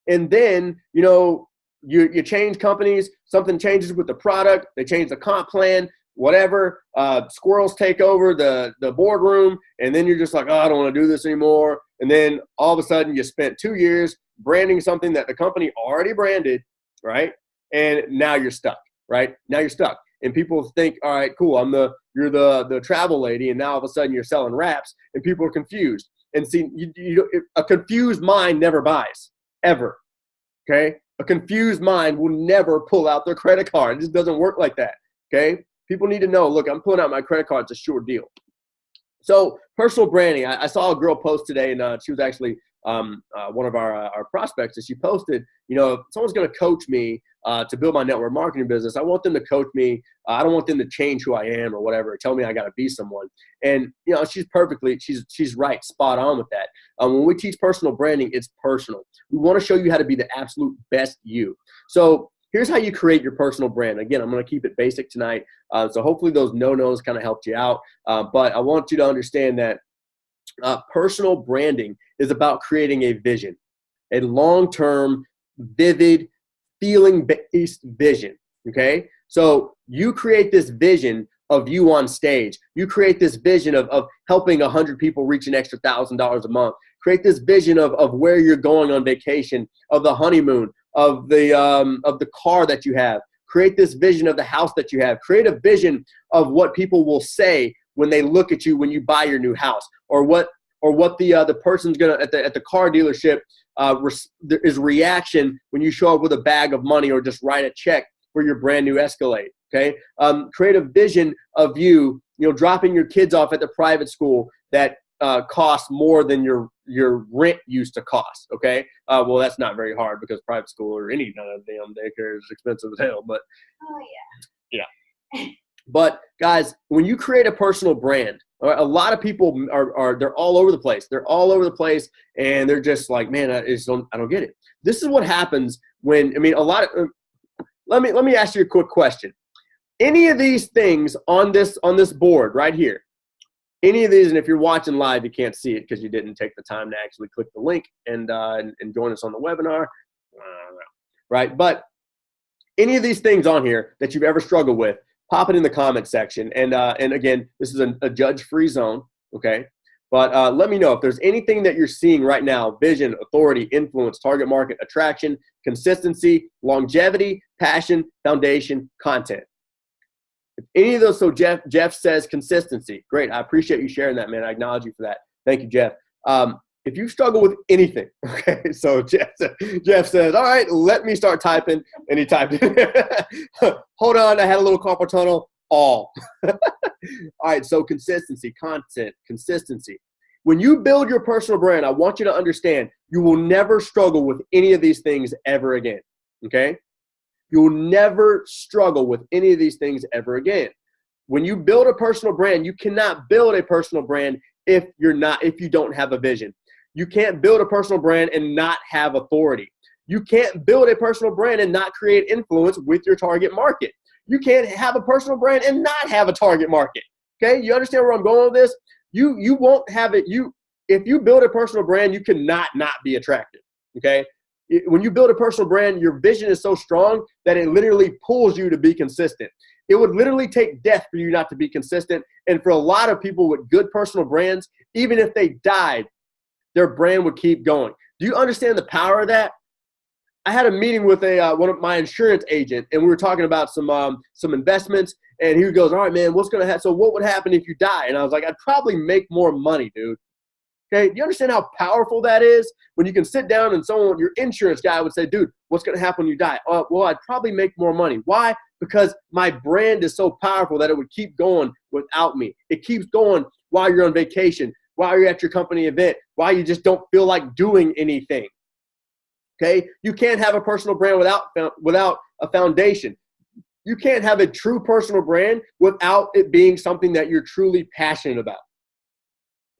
and then you change companies, something changes with the product, they change the comp plan, whatever, squirrels take over the boardroom, and then you're just like, oh, I don't want to do this anymore. And then all of a sudden you spent 2 years branding something that the company already branded, right? And now you're stuck, right? Now you're stuck. And people think, all right, cool, you're the travel lady, and now all of a sudden you're selling wraps, and people are confused. And see, a confused mind never buys, ever. Okay? A confused mind will never pull out their credit card. It just doesn't work like that. Okay? People need to know, look, I'm pulling out my credit card. It's a sure deal. So personal branding. I saw a girl post today, and she was actually one of our prospects, and she posted, if someone's going to coach me to build my network marketing business, I want them to coach me. I don't want them to change who I am or whatever, or tell me I got to be someone. And, she's right, spot on with that. When we teach personal branding, it's personal. We want to show you how to be the absolute best you. So here's how you create your personal brand. Again, I'm going to keep it basic tonight. So hopefully those no-nos kind of helped you out. But I want you to understand that personal branding is about creating a vision, a long-term, vivid, feeling-based vision, okay? So you create this vision of you on stage. You create this vision of helping 100 people reach an extra $1,000 a month. Create this vision of where you're going on vacation, of the honeymoon, of the car that you have. Create this vision of the house that you have. Create a vision of what people will say when they look at you when you buy your new house, or what the person's gonna at the car dealership is reaction when you show up with a bag of money or just write a check for your brand new Escalade. Okay, create a vision of you dropping your kids off at the private school that costs more than your rent used to cost. Okay, well that's not very hard because private school or any kind of damn daycare is expensive as hell. But yeah. But guys, when you create a personal brand, a lot of people they're all over the place. They're all over the place, and they're just like, man, I don't get it. This is what happens when let me ask you a quick question. Any of these things on this board right here, any of these, and if you're watching live, you can't see it because you didn't take the time to actually click the link and join us on the webinar, right? But any of these things on here that you've ever struggled with, pop it in the comment section. And again, this is a judge-free zone, okay? But let me know if there's anything that you're seeing right now: vision, authority, influence, target market, attraction, consistency, longevity, passion, foundation, content. If any of those, so Jeff says consistency. Great, I appreciate you sharing that, man. I acknowledge you for that. Thank you, Jeff. If you struggle with anything, okay, so Jeff says, all right, let me start typing, and he typed it. Hold on, I had a little carpal tunnel, all. All right, so consistency, content, consistency. When you build your personal brand, I want you to understand you will never struggle with any of these things ever again, okay? You will never struggle with any of these things ever again. When you build a personal brand, you cannot build a personal brand if you don't have a vision. You can't build a personal brand and not have authority. You can't build a personal brand and not create influence with your target market. You can't have a personal brand and not have a target market. Okay, you understand where I'm going with this? You won't have it. If you build a personal brand, you cannot not be attractive. Okay, when you build a personal brand, your vision is so strong that it literally pulls you to be consistent. It would literally take death for you not to be consistent. And for a lot of people with good personal brands, even if they died, their brand would keep going. Do you understand the power of that? I had a meeting with one of my insurance agent, and we were talking about some investments. And he goes, "All right, man, what's going to happen? So what would happen if you die?" And I was like, "I'd probably make more money, dude." Okay, do you understand how powerful that is? When you can sit down and someone, your insurance guy would say, "Dude, what's going to happen when you die?" Well, I'd probably make more money. Why? Because my brand is so powerful that it would keep going without me. It keeps going while you're on vacation, while you're at your company event, while you just don't feel like doing anything. Okay, you can't have a personal brand without a foundation. You can't have a true personal brand without it being something that you're truly passionate about.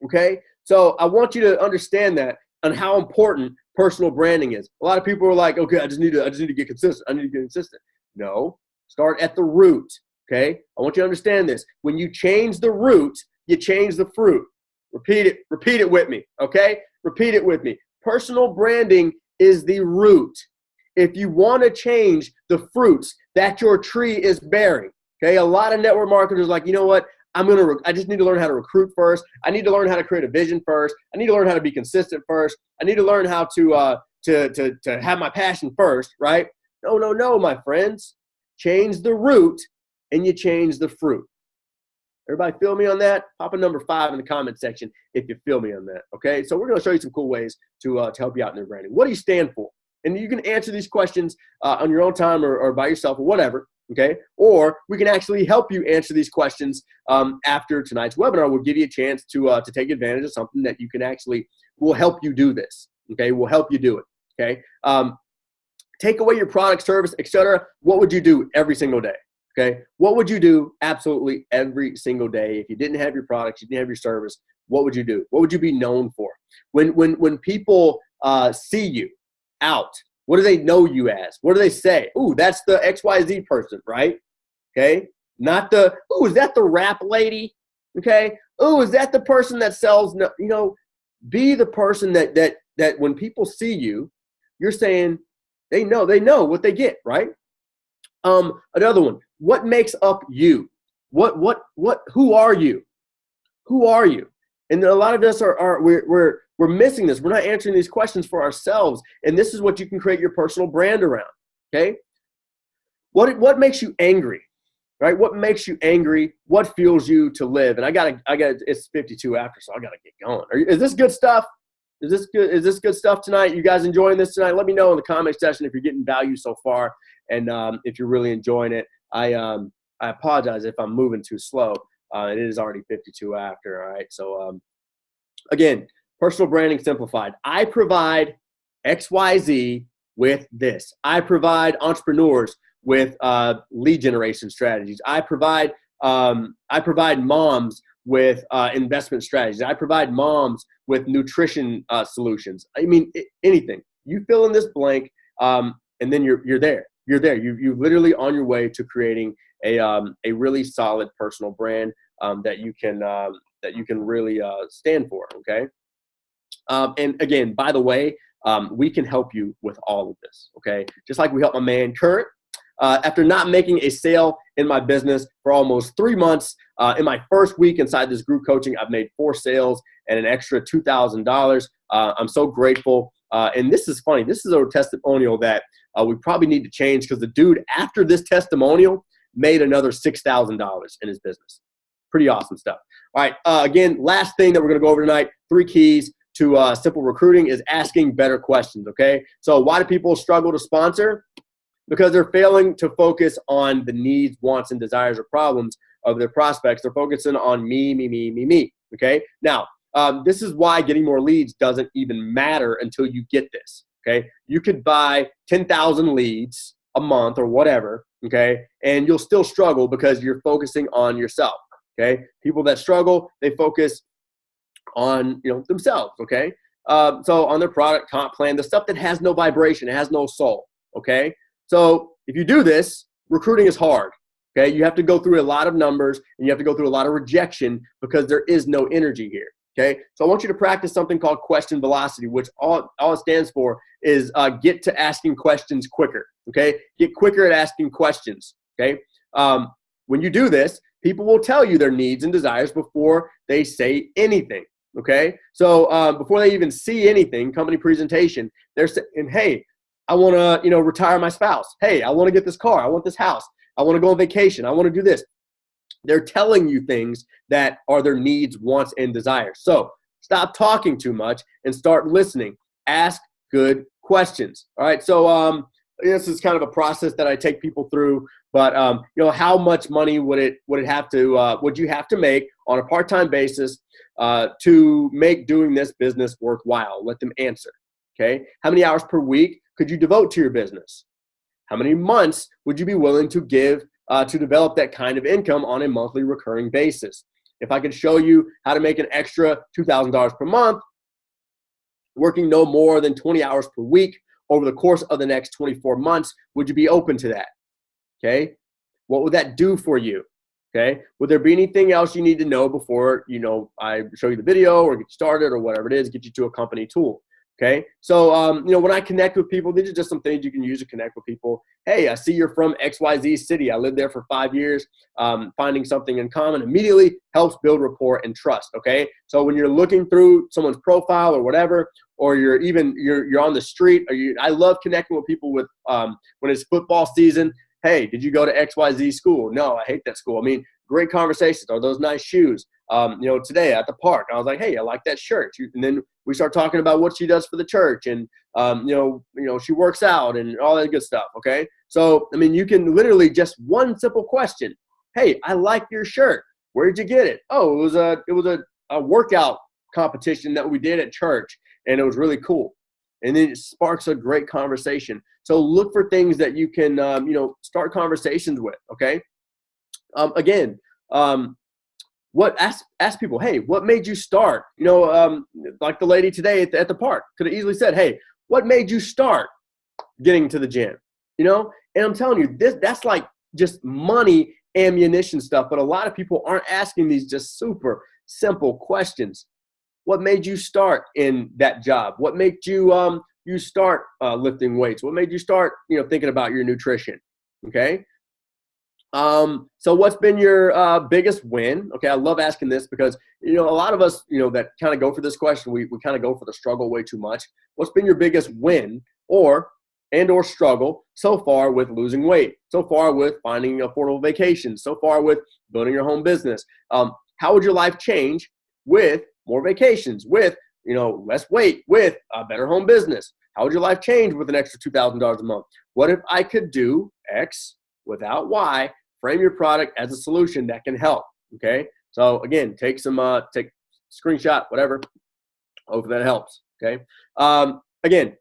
Okay, so I want you to understand that and how important personal branding is. A lot of people are like, "Okay, I just need to get consistent. I need to get consistent." No, start at the root. Okay, I want you to understand this. When you change the root, you change the fruit. Repeat it with me. Okay, repeat it with me. Personal branding is the root. If you want to change the fruits that your tree is bearing, okay, a lot of network marketers are like, "You know what? I just need to learn how to recruit first. I need to learn how to create a vision first. I need to learn how to be consistent first. I need to learn how to have my passion first," right? No, my friends. Change the root and you change the fruit. Everybody feel me on that? Pop a number 5 in the comment section if you feel me on that, okay? So we're going to show you some cool ways to help you out in your branding. What do you stand for? And you can answer these questions on your own time or by yourself or whatever, okay? Or we can actually help you answer these questions after tonight's webinar. We'll give you a chance to take advantage of something that you can actually will help you do this, okay? We'll help you do it, okay? Take away your product, service, etc. What would you do every single day? Okay, what would you do absolutely every single day if you didn't have your products, you didn't have your service? What would you do? What would you be known for? When people see you out, what do they know you as? What do they say? "Ooh, that's the XYZ person," right? Okay, not the, "Ooh, is that the rap lady?" Okay, "Ooh, is that the person that sells?" No, be the person that when people see you, you're saying they know what they get, right? Another one. What makes up you? Who are you? Who are you? And a lot of us we're missing this. We're not answering these questions for ourselves. And this is what you can create your personal brand around. Okay? What makes you angry? Right? What makes you angry? What fuels you to live? And I got it's 52 after, so I gotta get going. Is this good stuff? Is this good stuff tonight? You guys enjoying this tonight? Let me know in the comment section if you're getting value so far. And if you're really enjoying it. I apologize if I'm moving too slow. It is already 52 after, all right? So, again, personal branding simplified. I provide XYZ with this. I provide entrepreneurs with lead generation strategies. I provide moms with investment strategies. I provide moms with nutrition solutions. I mean, anything. You fill in this blank, and then you're there. You're there. You're literally on your way to creating a really solid personal brand that you can really stand for. Okay. And again, by the way, we can help you with all of this. Okay. Just like we help my man Kurt. After not making a sale in my business for almost 3 months, in my first week inside this group coaching, I've made 4 sales and an extra $2,000. I'm so grateful. And this is funny. This is a testimonial that we probably need to change because the dude, after this testimonial, made another $6,000 in his business. Pretty awesome stuff. All right. Again, last thing that we're going to go over tonight, 3 keys to simple recruiting is asking better questions. Okay. So why do people struggle to sponsor? Because they're failing to focus on the needs, wants, and desires or problems of their prospects. They're focusing on me. Okay. Now, this is why getting more leads doesn't even matter until you get this. Okay. You could buy 10,000 leads a month or whatever. Okay. And you'll still struggle because you're focusing on yourself. Okay. People that struggle, they focus on, themselves. Okay. So on their product, comp plan, the stuff that has no vibration, it has no soul. Okay. So if you do this, recruiting is hard. Okay. You have to go through a lot of numbers and you have to go through a lot of rejection because there is no energy here. Okay. So I want you to practice something called question velocity, which all it stands for is get to asking questions quicker. Okay. Get quicker at asking questions. Okay. when you do this, people will tell you their needs and desires before they say anything. Okay, so before they even see anything, company presentation, they're saying, hey, I want to, retire my spouse. Hey, I want to get this car. I want this house. I want to go on vacation. I want to do this. They're telling you things that are their needs, wants, and desires. So stop talking too much and start listening. Ask good questions. All right, so this is kind of a process that I take people through. But how much money would you have to make on a part-time basis to make doing this business worthwhile? Let them answer. Okay, how many hours per week could you devote to your business? How many months would you be willing to give to develop that kind of income on a monthly recurring basis? If I could show you how to make an extra $2,000 per month, working no more than 20 hours per week over the course of the next 24 months, would you be open to that? Okay, what would that do for you? Okay, would there be anything else you need to know before, I show you the video or get you started or whatever it is, get you to a company tool? Okay, so, when I connect with people, these are just some things you can use to connect with people. Hey, I see you're from XYZ city. I lived there for 5 years. Finding something in common immediately helps build rapport and trust. Okay, so when you're looking through someone's profile or whatever, or you're on the street, I love connecting with people with when it's football season. Hey, did you go to XYZ school? No, I hate that school. I mean, great conversations. Are those nice shoes? Today at the park, I was like, hey, I like that shirt. And then we start talking about what she does for the church, and she works out and all that good stuff. Okay, so I mean, you can literally just one simple question. Hey, I like your shirt. Where did you get it? Oh, it was a workout competition that we did at church, and it was really cool. And then it sparks a great conversation. So look for things that you can, start conversations with. Okay. Ask people, hey, what made you start? Like the lady today at the park could have easily said, hey, what made you start getting to the gym? And I'm telling you, that's like just money ammunition stuff. But a lot of people aren't asking these just super simple questions. What made you start in that job? What made you you start lifting weights? What made you start thinking about your nutrition? Okay. So what's been your biggest win? Okay, I love asking this because a lot of us that kind of go for this question, we kind of go for the struggle way too much. What's been your biggest win or struggle so far with losing weight? So far with finding affordable vacations? So far with building your home business? How would your life change with more vacations, with less weight, with a better home business? How would your life change with an extra $2,000 a month? What if I could do X without Y? Frame your product as a solution that can help. Okay, so again, take screenshot, whatever. Hopefully that helps. Okay, again,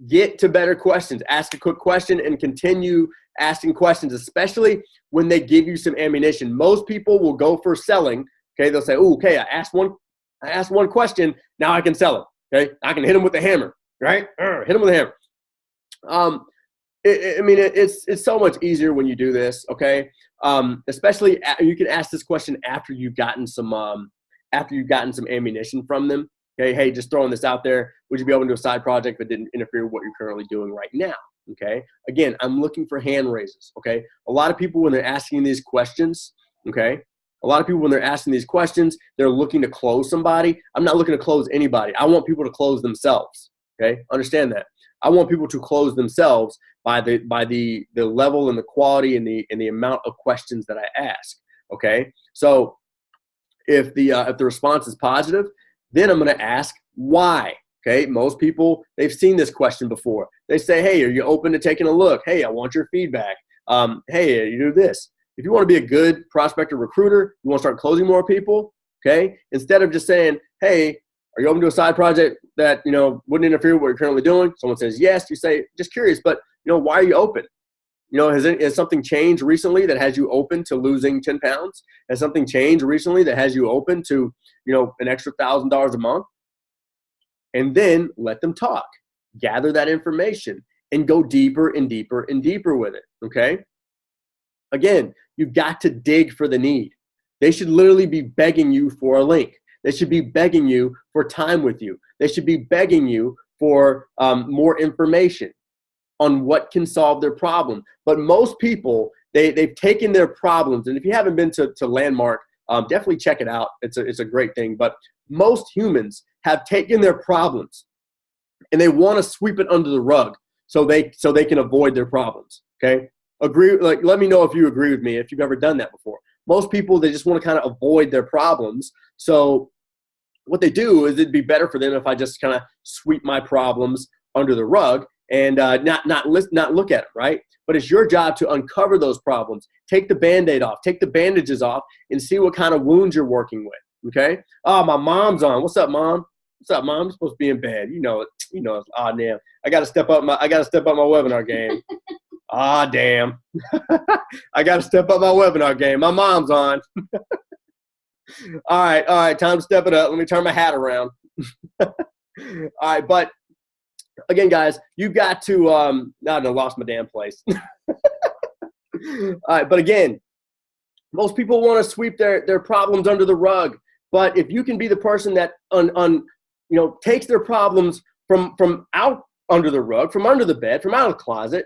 get to better questions. Ask a quick question and continue asking questions, especially when they give you some ammunition. Most people will go for selling. Okay, they'll say, "Oh, okay, I asked one question. Now I can sell it. Okay, I can hit them with the hammer. Right? Hit them with a hammer." It's so much easier when you do this. Okay, especially you can ask this question after you've gotten some ammunition from them. Okay, hey, just throwing this out there. Would you be open to a side project that didn't interfere with what you're currently doing right now? Okay, again, I'm looking for hand raises. Okay, a lot of people when they're asking these questions, they're looking to close somebody. I'm not looking to close anybody. I want people to close themselves. Okay, understand that. I want people to close themselves by the level and the quality and the amount of questions that I ask. Okay, so if the response is positive, then I'm going to ask why. Okay, most people, they've seen this question before. They say, hey, are you open to taking a look? Hey, I want your feedback. Hey, you do this. If you want to be a good prospector recruiter, you want to start closing more people. Okay, instead of just saying, hey, are you open to a side project that, wouldn't interfere with what you're currently doing? Someone says yes. You say, just curious, but, why are you open? Has something changed recently that has you open to losing 10 pounds? Has something changed recently that has you open to, an extra $1,000 a month? And then let them talk. Gather that information and go deeper and deeper and deeper with it, okay? Again, you've got to dig for the need. They should literally be begging you for a link. They should be begging you for time with you. They should be begging you for more information on what can solve their problem. But most people, they've taken their problems. And if you haven't been to Landmark, definitely check it out. It's a great thing. But most humans have taken their problems and they want to sweep it under the rug so they can avoid their problems. Okay. Agree. Like, let me know if you agree with me, if you've ever done that before. Most people, they just want to kind of avoid their problems. So what they do is it'd be better for them if I just kind of sweep my problems under the rug and not look at them, right? But it's your job to uncover those problems, take the Band-Aid off, take the bandages off, and see what kind of wounds you're working with, okay? Oh, my mom's on. What's up, Mom? What's up, Mom? I'm supposed to be in bed. You know it. Oh, damn. I got to step up my webinar game. Ah, damn. I got to step up my webinar game. My mom's on. All right. Time to step it up. Let me turn my hat around. All right, but again, guys, you got to I lost my damn place. All right, but again, most people want to sweep their problems under the rug. But if you can be the person that takes their problems from out under the rug, from under the bed, from out of the closet,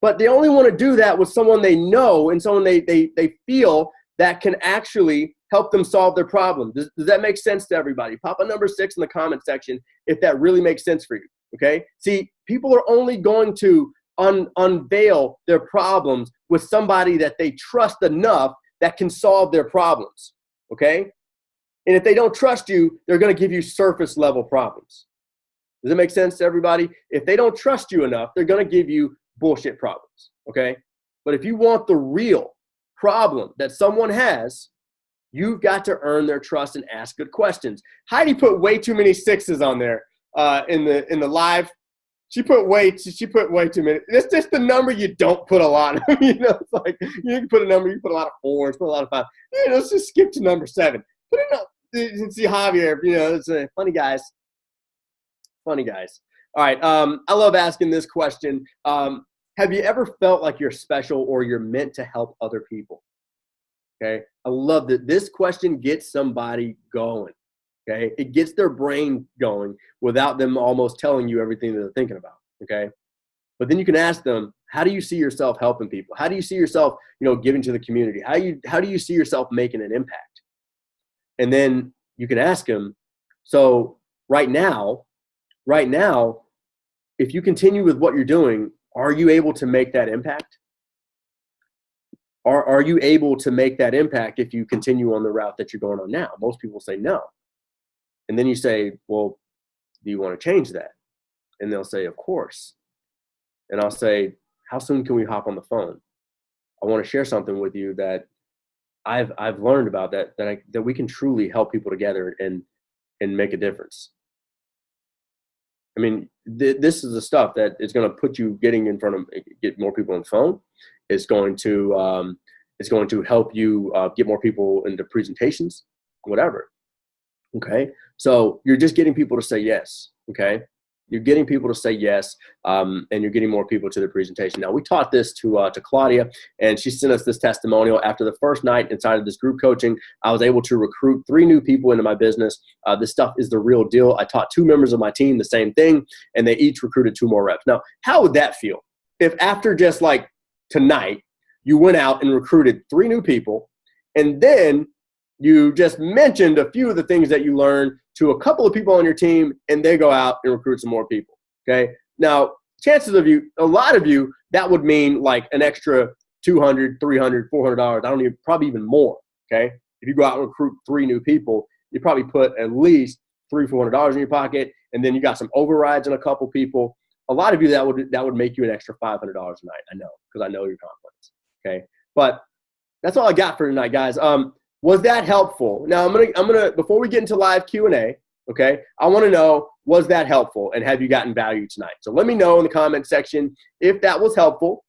but they only want to do that with someone they know and someone they feel that can actually help them solve their problem. Does that make sense to everybody? Pop a number 6 in the comment section if that really makes sense for you, okay? See, people are only going to unveil their problems with somebody that they trust enough that can solve their problems, okay? And if they don't trust you, they're going to give you surface level problems. Does that make sense to everybody? If they don't trust you enough, they're going to give you bullshit problems, okay? But if you want the real problem that someone has, you've got to earn their trust and ask good questions. Heidi put way too many 6s on there in the live. She put way too many. That's just the number you don't put a lot of. It's like you can put a number, you put a lot of 4s, put a lot of 5. Let's just skip to number 7. Put it up. You can see Javier. It's funny guys. Funny guys. All right. I love asking this question. Have you ever felt like you're special or you're meant to help other people? Okay. I love that this question gets somebody going. Okay. It gets their brain going without them almost telling you everything that they're thinking about. Okay. But then you can ask them, how do you see yourself helping people? How do you see yourself, giving to the community? How do you see yourself making an impact? And then you can ask them, so right now, if you continue with what you're doing, are you able to make that impact? Are you able to make that impact if you continue on the route that you're going on now? Most people say no. And then you say, well, do you want to change that? And they'll say, of course. And I'll say, how soon can we hop on the phone? I want to share something with you that I've learned about that we can truly help people together and make a difference. I mean, this is the stuff that is going to put you get more people on the phone. It's going to help you get more people into presentations, whatever. Okay. So you're just getting people to say yes. Okay. You're getting people to say yes, and you're getting more people to the presentation. Now, we taught this to Claudia, and she sent us this testimonial. After the first night inside of this group coaching, I was able to recruit 3 new people into my business. This stuff is the real deal. I taught 2 members of my team the same thing, and they each recruited 2 more reps. Now, how would that feel if after just like tonight, you went out and recruited 3 new people, and then you just mentioned a few of the things that you learned to a couple of people on your team, and they go out and recruit some more people, okay? Now, chances of a lot of you, that would mean like an extra $200, $300, $400, probably even more, okay? If you go out and recruit 3 new people, you probably put at least $300, $400 in your pocket, and then you got some overrides on a couple people. A lot of you, that would make you an extra $500 a night, I know, because I know your confidence, okay? But that's all I got for tonight, guys. Was that helpful? Now, I'm gonna before we get into live Q&A, okay, I want to know, was that helpful, and have you gotten value tonight? So let me know in the comment section if that was helpful,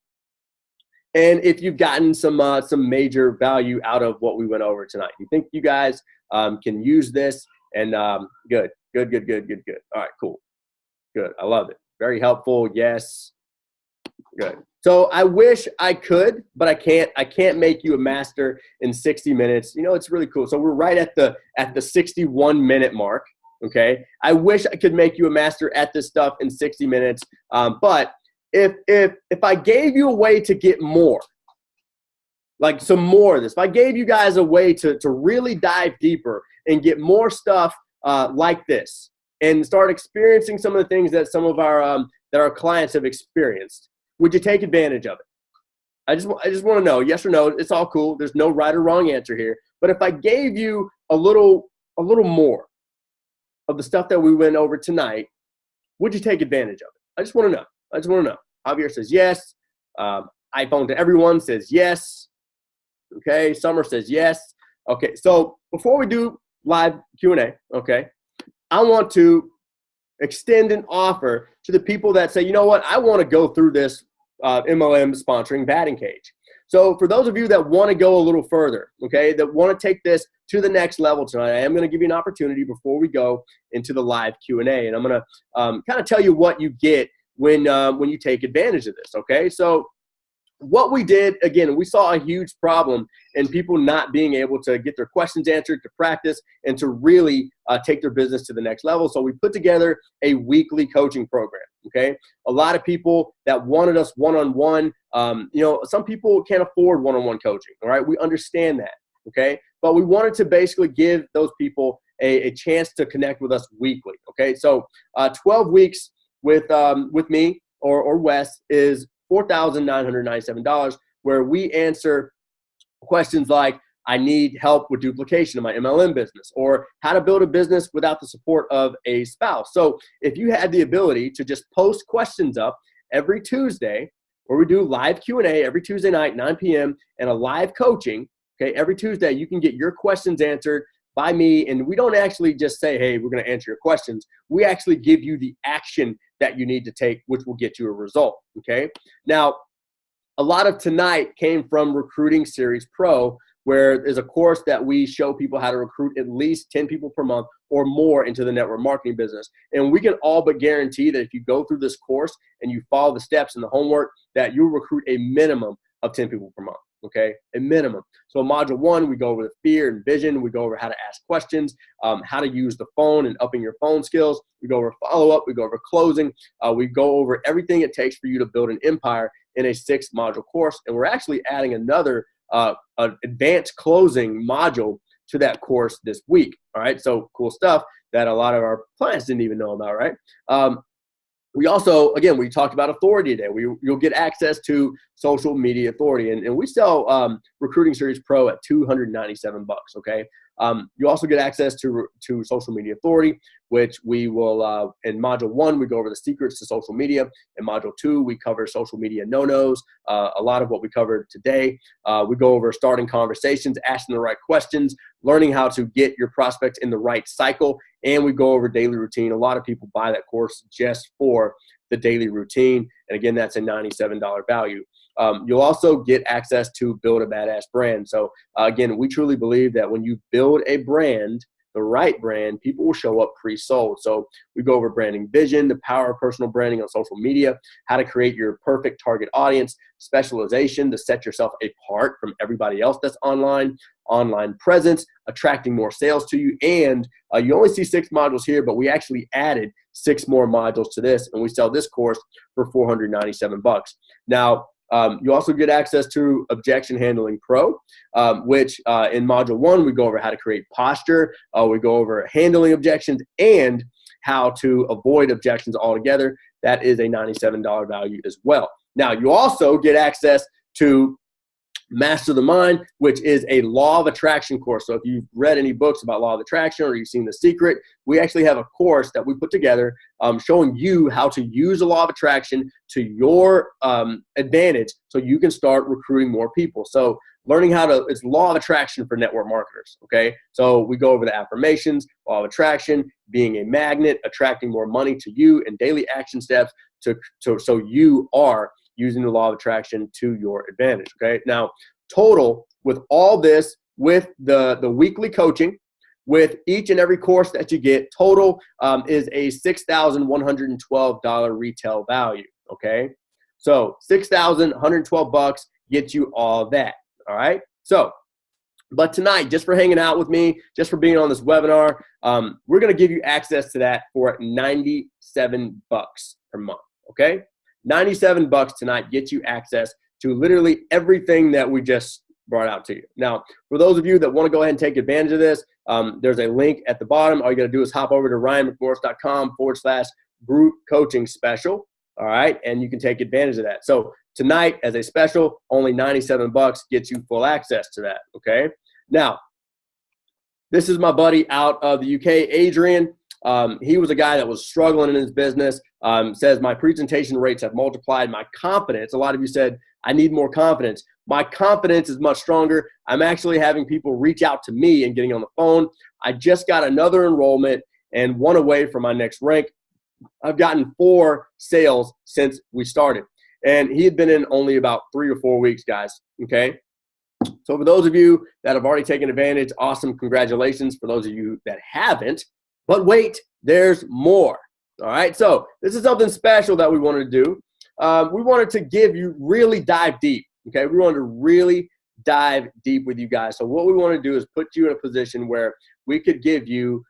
and if you've gotten some major value out of what we went over tonight. You think you guys can use this? And good. All right, cool, good. I love it. Very helpful. Yes. Good. So I wish I could, but I can't. I can't make you a master in 60 minutes. It's really cool. So we're right at the 61-minute mark. Okay. I wish I could make you a master at this stuff in 60 minutes. But if I gave you a way to get more, like some more of this, if I gave you guys a way to really dive deeper and get more stuff like this and start experiencing some of the things that some of our that our clients have experienced, would you take advantage of it? I just want to know, yes or no. It's all cool. There's no right or wrong answer here. But if I gave you a little more of the stuff that we went over tonight, would you take advantage of it? I just want to know. Javier says yes. iPhone to everyone says yes. Okay. Summer says yes. Okay. So before we do live Q&A, okay, I want to extend an offer to the people that say, you know what, I want to go through this MLM sponsoring batting cage. So for those of you that want to go a little further, okay, that want to take this to the next level tonight, I am going to give you an opportunity before we go into the live Q&A, and I'm going to kind of tell you what you get when you take advantage of this, okay? So what we did, again, we saw a huge problem in people not being able to get their questions answered, to practice, and to really take their business to the next level. So we put together a weekly coaching program, okay? A lot of people that wanted us one-on-one, some people can't afford one-on-one coaching, all right? We understand that, okay? But we wanted to basically give those people a chance to connect with us weekly, okay? So 12 weeks with me or Wes is $4,997, where we answer questions like, I need help with duplication of my MLM business, or how to build a business without the support of a spouse. So if you had the ability to just post questions up every Tuesday, where we do live Q&A every Tuesday night, 9 p.m., and a live coaching, okay, every Tuesday, you can get your questions answered by me, and we don't actually just say, hey, we're going to answer your questions. We actually give you the action that you need to take, which will get you a result, okay? Now, a lot of tonight came from Recruiting Series Pro, where there's a course that we show people how to recruit at least 10 people per month or more into the network marketing business. And we can all but guarantee that if you go through this course and you follow the steps and the homework, that you'll recruit a minimum of 10 people per month. Okay, a minimum. So in module 1, we go over the fear and vision. We go over how to ask questions, how to use the phone and upping your phone skills. We go over follow-up. We go over closing. We go over everything it takes for you to build an empire in a 6-module course. And we're actually adding another advanced closing module to that course this week. All right, so cool stuff that a lot of our clients didn't even know about, right? We also, again, we talked about authority today. You'll get access to social media authority, and we sell Recruiting Series Pro at $297, okay? You also get access to social media authority, which we will, in module 1, we go over the secrets to social media. In module 2, we cover social media no-nos, a lot of what we covered today. We go over starting conversations, asking the right questions, learning how to get your prospects in the right cycle, and we go over daily routine. A lot of people buy that course just for the daily routine, and again, that's a $97 value. You'll also get access to Build a Badass Brand. So again, we truly believe that when you build a brand, the right brand, people will show up pre-sold. So we go over branding vision, the power of personal branding on social media, how to create your perfect target audience, specialization to set yourself apart from everybody else that's online presence, attracting more sales to you. And you only see 6 modules here, but we actually added 6 more modules to this, and we sell this course for $497. Now, you also get access to Objection Handling Pro, which in Module 1, we go over how to create posture. We go over handling objections and how to avoid objections altogether. That is a $97 value as well. Now, you also get access to Master the Mind, which is a law of attraction course. So if you've read any books about law of attraction or you've seen The Secret, we actually have a course that we put together showing you how to use the law of attraction to your advantage so you can start recruiting more people. So learning it's law of attraction for network marketers, okay? So we go over the affirmations, law of attraction, being a magnet, attracting more money to you, and daily action steps so you are using the law of attraction to your advantage, okay? Now, total with all this, with the weekly coaching, with each and every course that you get, total is a $6,112 retail value, okay? So $6,112 gets you all that, all right? So, but tonight, just for hanging out with me, just for being on this webinar, we're gonna give you access to that for $97 per month, okay? $97 tonight gets you access to literally everything that we just brought out to you. Now, for those of you that want to go ahead and take advantage of this, there's a link at the bottom. All you got to do is hop over to ryanmcmorris.com/group coaching special. All right. And you can take advantage of that. So tonight, as a special, only $97 gets you full access to that. Okay. Now, this is my buddy out of the UK, Adrian. He was a guy that was struggling in his business. Says my presentation rates have multiplied. My confidence, a lot of you said, I need more confidence. My confidence is much stronger. I'm actually having people reach out to me and getting on the phone. I just got another enrollment and one away from my next rank. I've gotten 4 sales since we started. And he had been in only about 3 or 4 weeks, guys. Okay. So for those of you that have already taken advantage, awesome. Congratulations. For those of you that haven't, but wait, there's more. All right. So this is something special that we wanted to do. We wanted to give you really dive deep. Okay. We wanted to really dive deep with you guys. So what we want to do is put you in a position where we could give you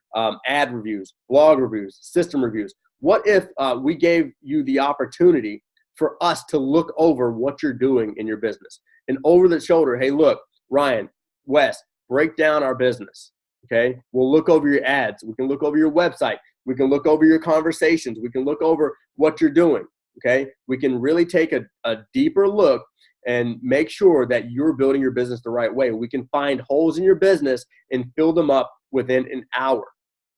ad reviews, blog reviews, system reviews. What if we gave you the opportunity for us to look over what you're doing in your business and over the shoulder? Hey, look, Ryan, Wes, break down our business. Okay. We'll look over your ads. We can look over your website. We can look over your conversations. We can look over what you're doing. Okay. We can really take a deeper look and make sure that you're building your business the right way. We can find holes in your business and fill them up within an hour.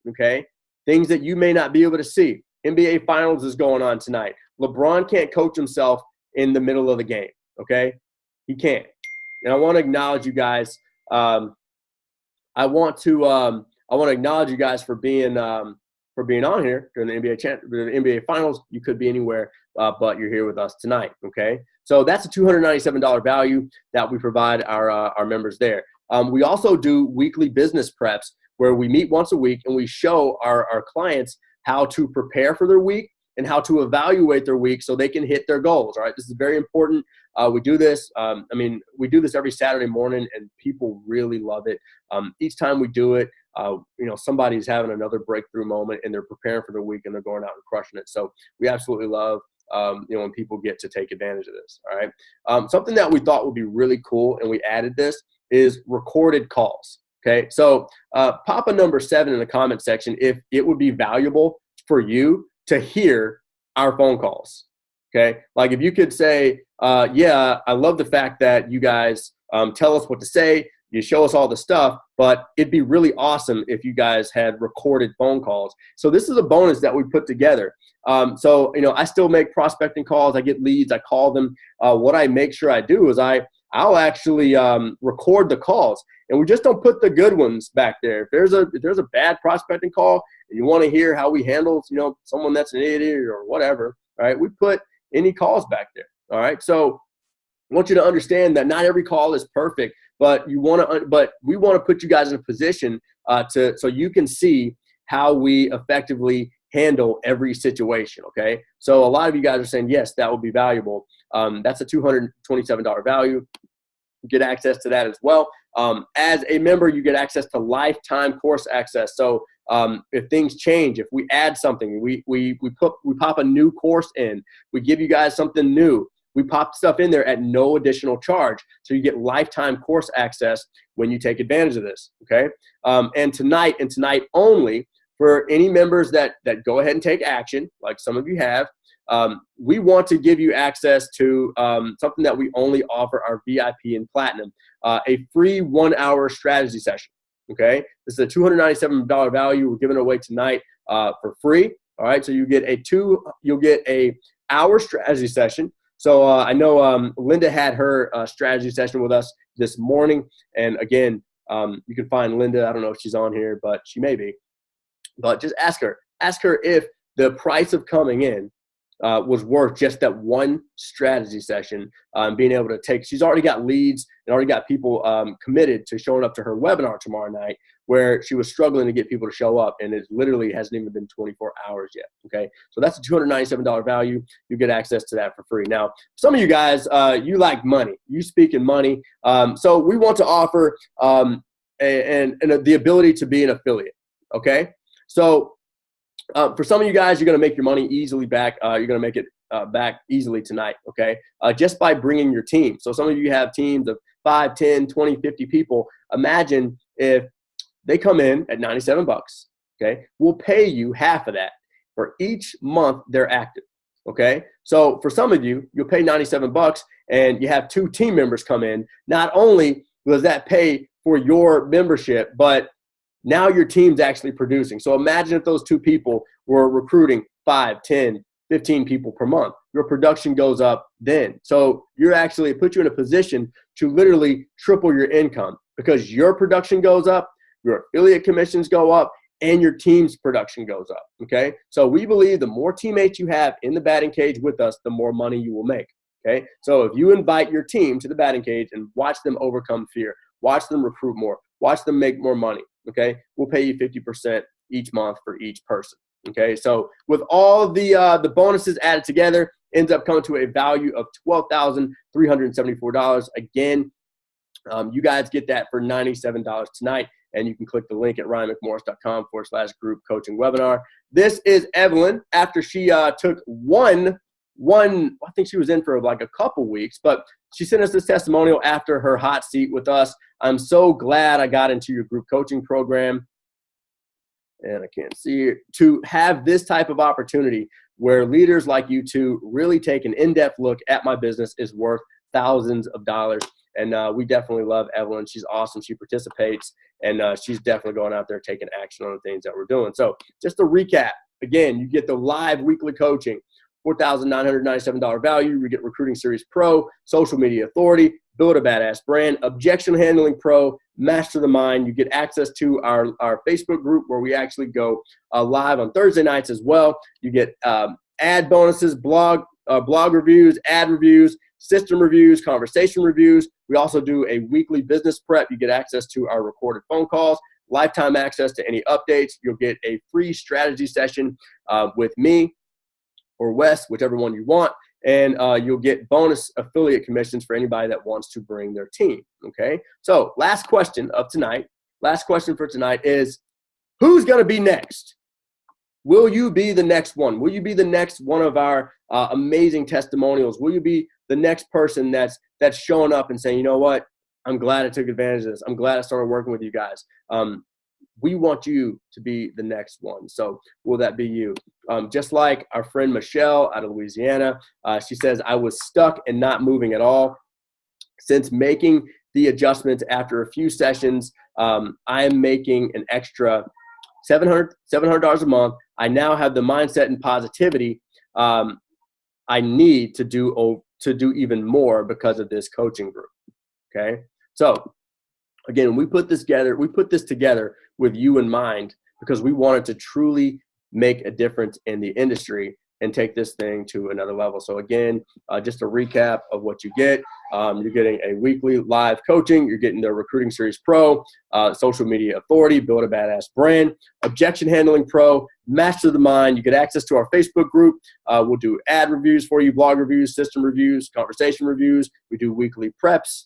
Okay. Things that you may not be able to see. NBA Finals is going on tonight. LeBron can't coach himself in the middle of the game. Okay. He can't. And I want to acknowledge you guys. I want to acknowledge you guys for being on here during the NBA Finals. You could be anywhere, but you're here with us tonight. Okay, so that's a $297 value that we provide our members there. We also do weekly business preps where we meet once a week and we show our clients how to prepare for their week and how to evaluate their week so they can hit their goals. All right, this is very important. We do this. We do this every Saturday morning, and people really love it. Each time we do it, somebody's having another breakthrough moment, and they're preparing for the week, and they're going out and crushing it. So we absolutely love, when people get to take advantage of this. All right. Something that we thought would be really cool, and we added this, is recorded calls. Okay. So pop a number 7 in the comment section if it would be valuable for you to hear our phone calls. Okay. Like if you could say, yeah, I love the fact that you guys tell us what to say. You show us all the stuff, but it'd be really awesome if you guys had recorded phone calls. So this is a bonus that we put together. I still make prospecting calls. I get leads. I call them. What I make sure I do is I'll actually record the calls, and we just don't put the good ones back there. If there's a bad prospecting call and you want to hear how we handle, someone that's an idiot or whatever, all right, we put any calls back there. All right. So I want you to understand that not every call is perfect, but we want to put you guys in a position so you can see how we effectively handle every situation. Okay. So a lot of you guys are saying, yes, that would be valuable. That's a $227 value. You get access to that as well. As a member, you get access to lifetime course access. So if things change, if we add something, we pop a new course in, we give you guys something new. We pop stuff in there at no additional charge. So you get lifetime course access when you take advantage of this. Okay. And tonight only, for any members that go ahead and take action, like some of you have, we want to give you access to something that we only offer our VIP and Platinum, a free 1-hour strategy session. Okay. This is a $297 value. We're giving it away tonight for free. All right. So you'll get a hour strategy session. So I know Linda had her strategy session with us this morning. And again, you can find Linda. I don't know if she's on here, but she may be. But just ask her if the price of coming in was worth just that one strategy session, being able to take. She's already got leads and already got people committed to showing up to her webinar tomorrow night, where she was struggling to get people to show up, and it literally hasn't even been 24 hours yet. Okay, so that's a $297 value. You get access to that for free. Now, some of you guys, you like money. You speak in money, so we want to offer the ability to be an affiliate. Okay, so for some of you guys, you're going to make your money easily back. You're going to make it back easily tonight, okay, just by bringing your team. So some of you have teams of 5, 10, 20, 50 people. Imagine if they come in at 97 bucks, okay? We'll pay you half of that for each month they're active, okay? So for some of you, you'll pay 97 bucks and you have 2 team members come in. Not only does that pay for your membership, but now your team's actually producing. So imagine if those 2 people were recruiting 5, 10, 15 people per month. Your production goes up then. So you're actually, it puts you in a position to literally triple your income because your production goes up, your affiliate commissions go up, and your team's production goes up, okay? So we believe the more teammates you have in the batting cage with us, the more money you will make, okay? So if you invite your team to the batting cage and watch them overcome fear, watch them recruit more, watch them make more money, okay? We'll pay you 50% each month for each person, okay? So with all the bonuses added together, ends up coming to a value of $12,374. Again, you guys get that for $97 tonight. And you can click the link at ryanmcmorris.com/group coaching webinar. This is Evelyn after she took one, I think she was in for like a couple weeks, but she sent us this testimonial after her hot seat with us. I'm so glad I got into your group coaching program. And I can't see it, to have this type of opportunity where leaders like you two really take an in-depth look at my business is worth thousands of dollars. And we definitely love Evelyn. She's awesome. She participates, and she's definitely going out there taking action on the things that we're doing. So just to recap, again, you get the live weekly coaching, $4,997 value. You get Recruiting Series Pro, Social Media Authority, Build a Badass Brand, Objection Handling Pro, Master the Mind. You get access to our Facebook group where we actually go live on Thursday nights as well. You get ad bonuses, blog reviews, ad reviews, system reviews, conversation reviews. We also do a weekly business prep. You get access to our recorded phone calls, lifetime access to any updates. You'll get a free strategy session with me or Wes, whichever one you want. And you'll get bonus affiliate commissions for anybody that wants to bring their team, okay? So last question for tonight is, who's going to be next? Will you be the next one? Will you be the next one of our amazing testimonials? Will you be the next person that's showing up and saying, you know what, I'm glad I took advantage of this. I'm glad I started working with you guys. We want you to be the next one. So will that be you? Just like our friend Michelle out of Louisiana, she says, I was stuck and not moving at all. Since making the adjustments after a few sessions, I am making an extra $700 a month. I now have the mindset and positivity I need to do even more because of this coaching group. Okay. So again, we put this together with you in mind because we wanted to truly make a difference in the industry and take this thing to another level. So again, just a recap of what you get. You're getting a weekly live coaching. You're getting the Recruiting Series Pro, Social Media Authority, Build a Badass Brand, Objection Handling Pro, Master the Mind. You get access to our Facebook group. We'll do ad reviews for you, blog reviews, system reviews, conversation reviews. We do weekly preps.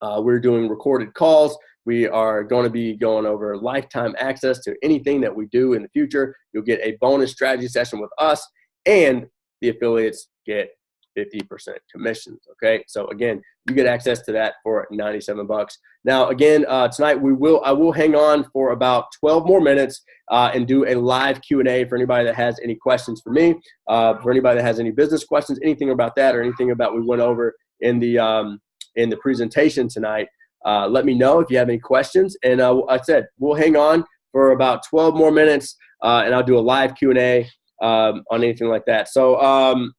We're doing recorded calls. We are going to be going over lifetime access to anything that we do in the future. You'll get a bonus strategy session with us, and the affiliates get 50% commissions. Okay. So again, you get access to that for 97 bucks. Now, again, tonight I will hang on for about 12 more minutes and do a live Q&A for anybody that has any questions for me, for anybody that has any business questions, anything about that or anything about we went over in the presentation tonight. Let me know if you have any questions. And I said, we'll hang on for about 12 more minutes and I'll do a live Q&A on anything like that. So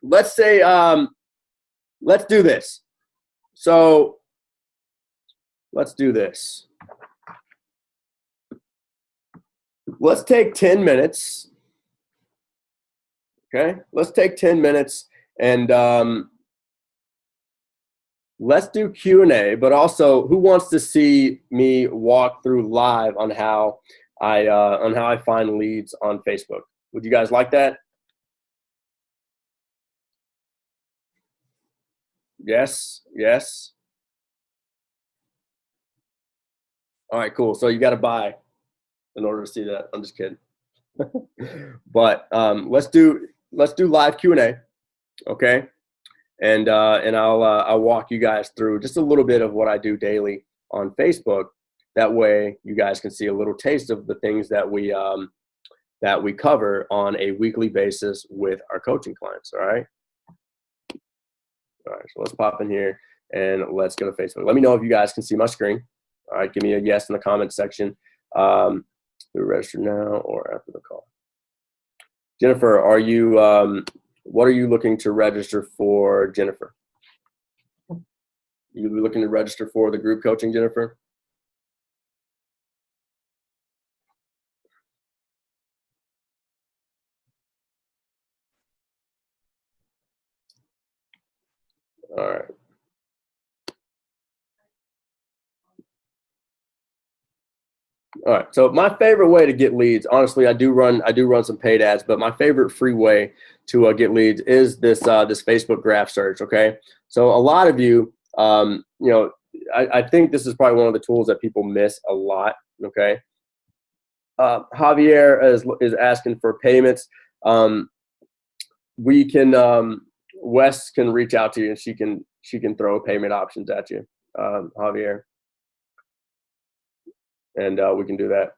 let's say, let's do this. So let's do this. Let's take 10 minutes. Okay. Let's take 10 minutes and let's do Q&A, but also who wants to see me walk through live on how I find leads on Facebook? Would you guys like that? Yes, yes. All right, cool. So you got to buy in order to see that. I'm just kidding. But let's do live Q&A, okay? and I'll walk you guys through just a little bit of what I do daily on Facebook. That way, you guys can see a little taste of the things that we cover on a weekly basis with our coaching clients. All right. All right. So let's pop in here and let's go to Facebook. Let me know if you guys can see my screen. All right. Give me a yes in the comment section. Do register now or after the call. Jennifer, are you? What are you looking to register for, Jennifer? You looking to register for the group coaching, Jennifer? All right. All right. So my favorite way to get leads, honestly, I do run some paid ads, but my favorite free way to get leads is this Facebook graph search. Okay. So a lot of you, I think this is probably one of the tools that people miss a lot. Okay. Javier is asking for payments. We can Wes can reach out to you and she can throw payment options at you, Javier. And we can do that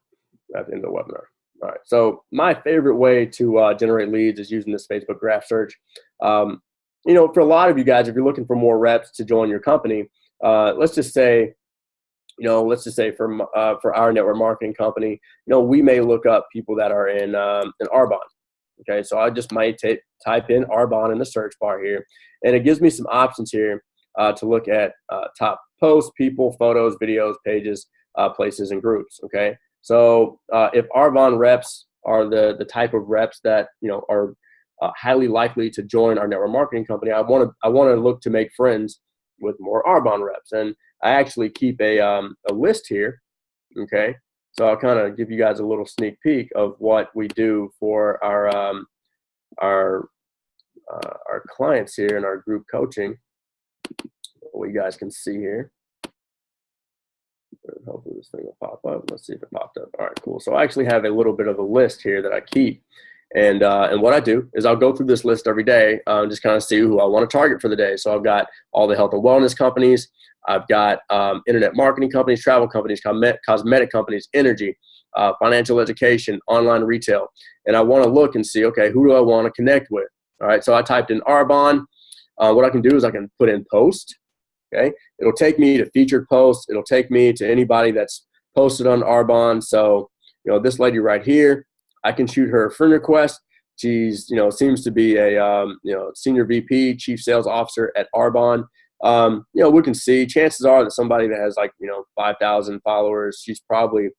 at the end of the webinar. All right. So my favorite way to generate leads is using this Facebook graph search. For a lot of you guys, if you're looking for more reps to join your company, let's just say for our network marketing company, we may look up people that are in Arbonne. Okay. So I just might type in Arbonne in the search bar here, and it gives me some options here to look at top posts, people, photos, videos, pages, places, and groups. Okay. So if Arbonne reps are the type of reps that are highly likely to join our network marketing company, I want to look to make friends with more Arbonne reps, and I actually keep a list here. Okay. So I'll kind of give you guys a little sneak peek of what we do for our clients here in our group coaching. What you guys can see here. Hopefully this thing will pop up. Let's see if it popped up. All right, cool. So I actually have a little bit of a list here that I keep. And what I do is I'll go through this list every day and just kind of see who I want to target for the day. So I've got all the health and wellness companies. I've got internet marketing companies, travel companies, cosmetic companies, energy, financial education, online retail. And I want to look and see, okay, who do I want to connect with? All right, so I typed in Arbonne. What I can do is I can put in post. Okay, it'll take me to featured posts. It'll take me to anybody that's posted on Arbonne. So, this lady right here, I can shoot her a friend request. She's, seems to be a, senior VP, chief sales officer at Arbonne. We can see chances are that somebody that has 5,000 followers, she's probably,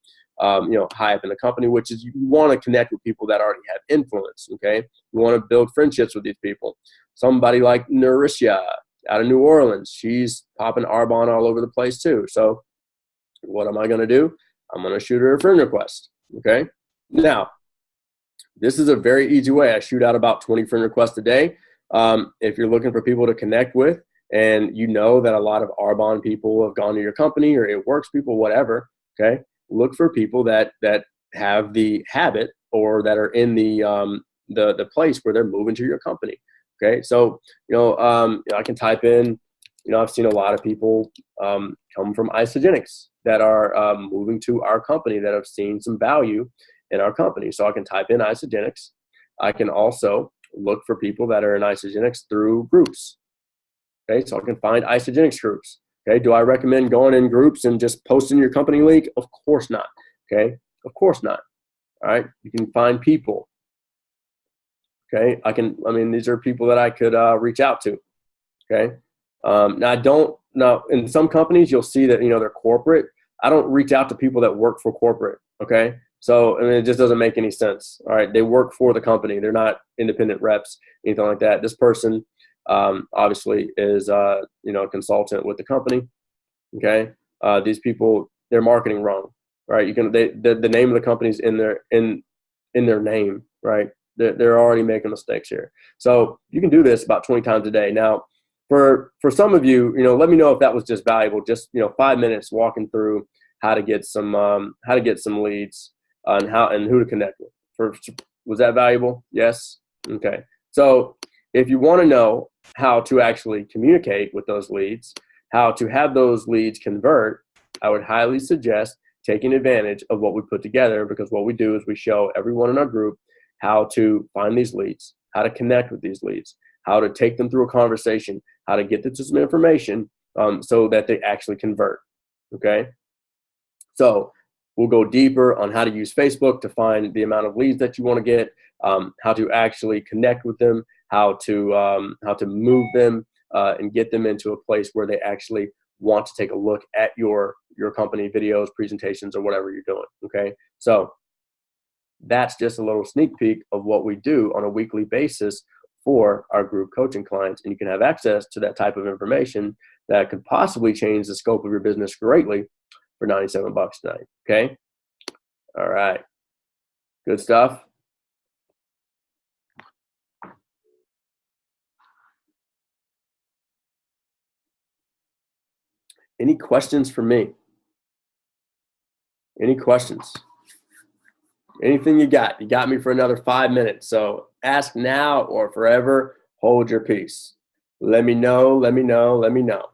high up in the company, which is you want to connect with people that already have influence. Okay. You want to build friendships with these people. Somebody like Nourisha out of New Orleans, she's popping Arbonne all over the place too. So what am I going to do? I'm going to shoot her a friend request. Okay. Now, this is a very easy way. I shoot out about 20 friend requests a day. If you're looking for people to connect with, and that a lot of Arbonne people have gone to your company, or it works people, whatever. Okay. Look for people that have the habit or that are in the place where they're moving to your company. Okay. So, I can type in, I've seen a lot of people come from Isogenics that are moving to our company that have seen some value in our company. So I can type in Isogenics. I can also look for people that are in Isogenics through groups. Okay. So I can find Isogenics groups. Okay. Do I recommend going in groups and just posting your company link? Of course not. Okay. Of course not. All right. You can find people. Okay. These are people that I could reach out to. Okay. Now in some companies, you'll see that, they're corporate. I don't reach out to people that work for corporate. Okay. So, it just doesn't make any sense. All right. They work for the company. They're not independent reps, anything like that. This person obviously is, a consultant with the company. Okay. These people, they're marketing wrong, right? The name of the company's in their name, right? They're already making mistakes here. So you can do this about 20 times a day. Now, for some of you, let me know if that was just valuable. Just 5 minutes walking through how to get some leads and who to connect with. Was that valuable? Yes. Okay. So if you want to know how to actually communicate with those leads, how to have those leads convert, I would highly suggest taking advantage of what we put together, because what we do is we show everyone in our group how to find these leads, how to connect with these leads, how to take them through a conversation, how to get them to some information so that they actually convert, okay? So we'll go deeper on how to use Facebook to find the amount of leads that you want to get, how to actually connect with them, how to move them and get them into a place where they actually want to take a look at your company videos, presentations, or whatever you're doing, okay? So that's just a little sneak peek of what we do on a weekly basis for our group coaching clients. And you can have access to that type of information that could possibly change the scope of your business greatly for $97 tonight, okay? All right, good stuff. Any questions for me? Any questions? Anything you got? You got me for another 5 minutes. So ask now or forever hold your peace. Let me know, let me know, let me know.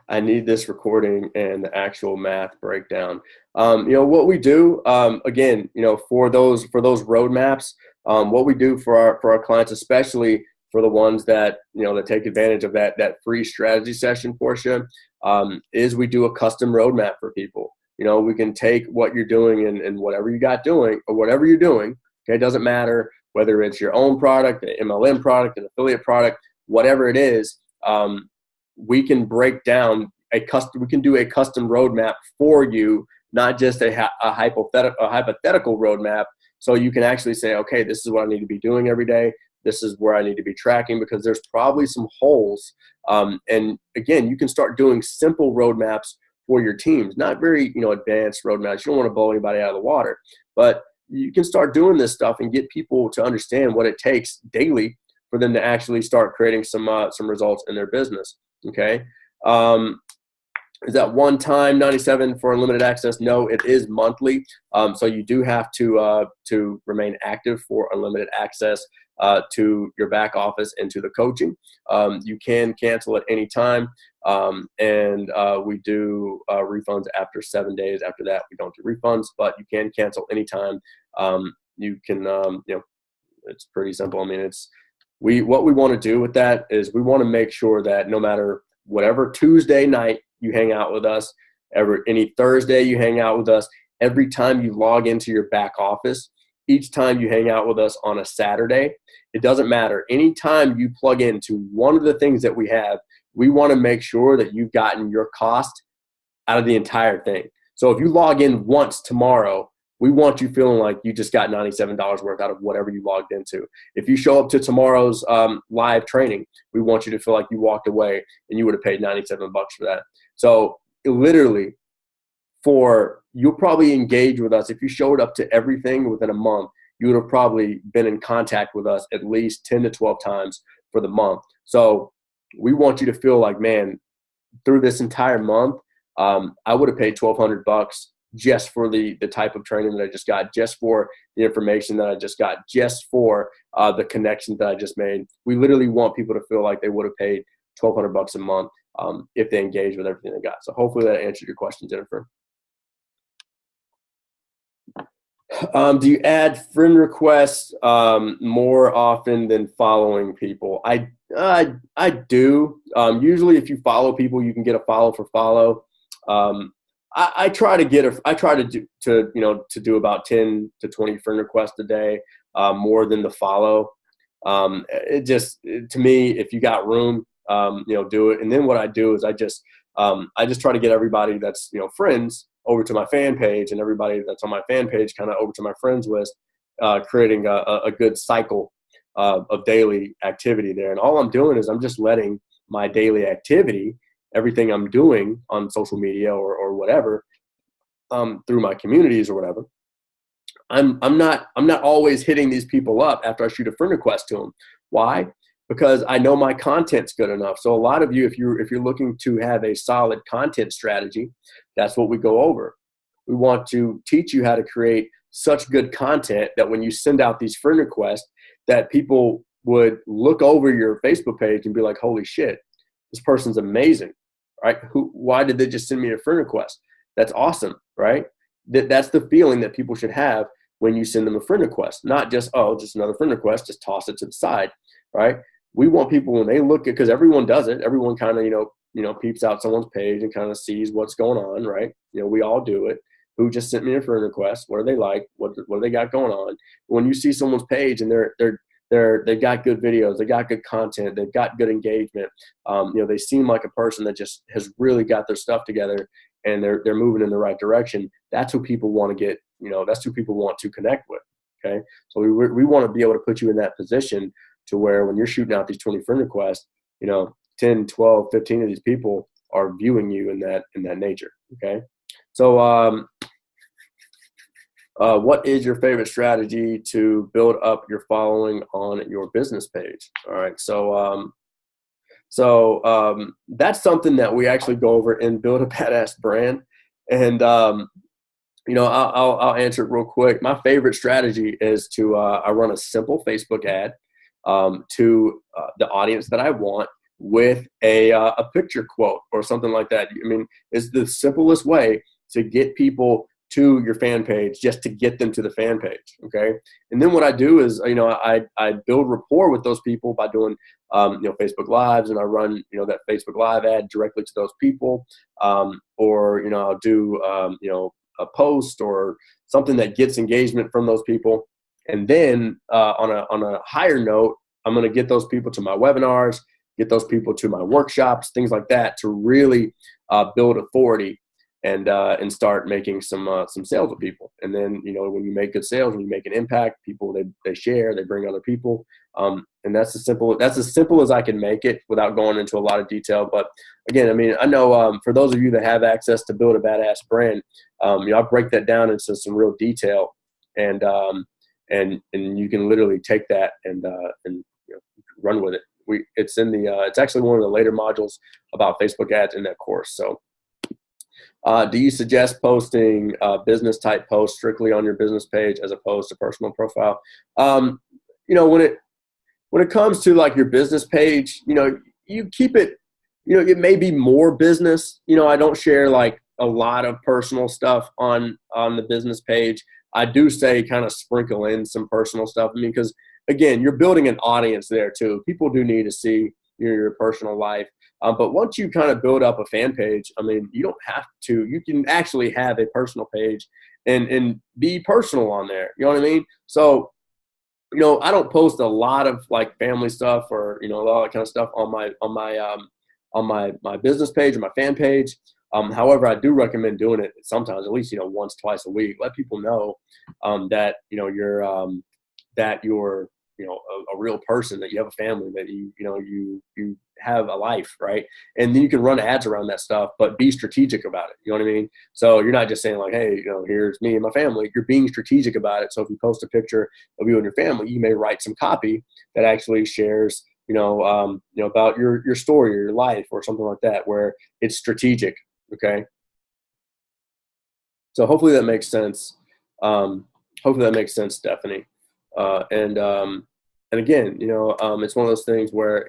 I need this recording and the actual math breakdown. What we do, again, for those roadmaps, what we do for our clients, especially for the ones that, that take advantage of that free strategy session portion, is we do a custom roadmap for people. We can take what you're doing and whatever you got doing or whatever you're doing. Okay. It doesn't matter whether it's your own product, an MLM product, an affiliate product, whatever it is. We can break down we can do a custom roadmap for you, not just a hypothetical roadmap. So you can actually say, okay, this is what I need to be doing every day. This is where I need to be tracking, because there's probably some holes. And again, you can start doing simple roadmaps for your teams, not very, advanced roadmaps. You don't want to blow anybody out of the water, but you can start doing this stuff and get people to understand what it takes daily for them to actually start creating some results in their business. Okay. Is that one time 97 for unlimited access? No, it is monthly. So you do have to remain active for unlimited access to your back office and to the coaching. You can cancel at any time. And we do refunds after 7 days. After that, we don't do refunds, but you can cancel anytime. You can, it's pretty simple. I mean, what we want to do with that is we want to make sure that no matter whatever Tuesday night you hang out with us, any Thursday you hang out with us, every time you log into your back office, each time you hang out with us on a Saturday, it doesn't matter. Anytime you plug into one of the things that we have, we want to make sure that you've gotten your cost out of the entire thing. So if you log in once tomorrow, we want you feeling like you just got $97 worth out of whatever you logged into. If you show up to tomorrow's live training, we want you to feel like you walked away and you would have paid $97 for that. So literally, you'll probably engage with us. If you showed up to everything within a month, you would have probably been in contact with us at least 10 to 12 times for the month. So we want you to feel like, man, through this entire month, I would have paid $1,200 just for the type of training that I just got, just for the information that I just got, just for the connections that I just made. We literally want people to feel like they would have paid $1,200 a month if they engage with everything they got. So hopefully that answered your question, Jennifer. Do you add friend requests more often than following people? I do. Usually, if you follow people, you can get a follow for follow. I try to do about 10 to 20 friend requests a day, more than the follow. To me, if you got room, do it. And then what I do is I just try to get everybody that's, friends over to my fan page, and everybody that's on my fan page kind of over to my friends list, creating a good cycle of daily activity there. And all I'm doing is I'm just letting my daily activity, everything I'm doing on social media or whatever, through my communities or whatever, I'm not always hitting these people up after I shoot a friend request to them. Why? Because I know my content's good enough. So a lot of you, if you're looking to have a solid content strategy, that's what we go over. We want to teach you how to create such good content that when you send out these friend requests, that people would look over your Facebook page and be like, holy shit, this person's amazing, right? Why did they just send me a friend request? That's awesome, right? That's the feeling that people should have when you send them a friend request, not just, oh, just another friend request, just toss it to the side, right? We want people, when they look at, because everyone does it, everyone kind of, peeps out someone's page and kind of sees what's going on, right? We all do it. Who just sent me a friend request? What are they like? What do they got going on? When you see someone's page and they've got good videos, they got good content, they've got good engagement, they seem like a person that just has really got their stuff together and they're moving in the right direction. That's who people want to get, that's who people want to connect with. Okay. So we want to be able to put you in that position to where when you're shooting out these 20 friend requests, 10, 12, 15 of these people are viewing you in that nature. Okay. So, what is your favorite strategy to build up your following on your business page? All right. So that's something that we actually go over in Build a Badass Brand. And, I'll answer it real quick. My favorite strategy is to, I run a simple Facebook ad to the audience that I want with a picture quote or something like that. I mean, it's the simplest way to get people to your fan page, just to get them to the fan page. Okay. And then what I do is, I build rapport with those people by doing, Facebook Lives, and I run, that Facebook Live ad directly to those people. Or, I'll do, a post or something that gets engagement from those people. And then on a higher note, I'm going to get those people to my webinars, get those people to my workshops, things like that, to really build authority and start making some sales with people. And then, when you make good sales, when you make an impact, people, they share, they bring other people. And that's as simple as I can make it without going into a lot of detail. But again, I mean, I know for those of you that have access to Build a Badass Brand, I'll break that down into some real detail, and you can literally take that and run with it. It's actually one of the later modules about Facebook ads in that course. So, do you suggest posting business type posts strictly on your business page as opposed to personal profile? When it comes to like your business page, you keep it, it may be more business. I don't share like a lot of personal stuff on the business page. I do say kind of sprinkle in some personal stuff. I mean, because again, you're building an audience there too. People do need to see your personal life. But once you kind of build up a fan page, I mean, you don't have to, you can actually have a personal page and be personal on there. You know what I mean? So, I don't post a lot of like family stuff or, all that kind of stuff on my business page or my fan page. However, I do recommend doing it sometimes, at least, once, twice a week. Let people know that, you're a real person, that you have a family, that you have a life, right? And then you can run ads around that stuff, but be strategic about it. You know what I mean? So you're not just saying like, hey, here's me and my family. You're being strategic about it. So if you post a picture of you and your family, you may write some copy that actually shares, about your story or your life or something like that, where it's strategic. Okay. So hopefully that makes sense. Stephanie. And again, it's one of those things where,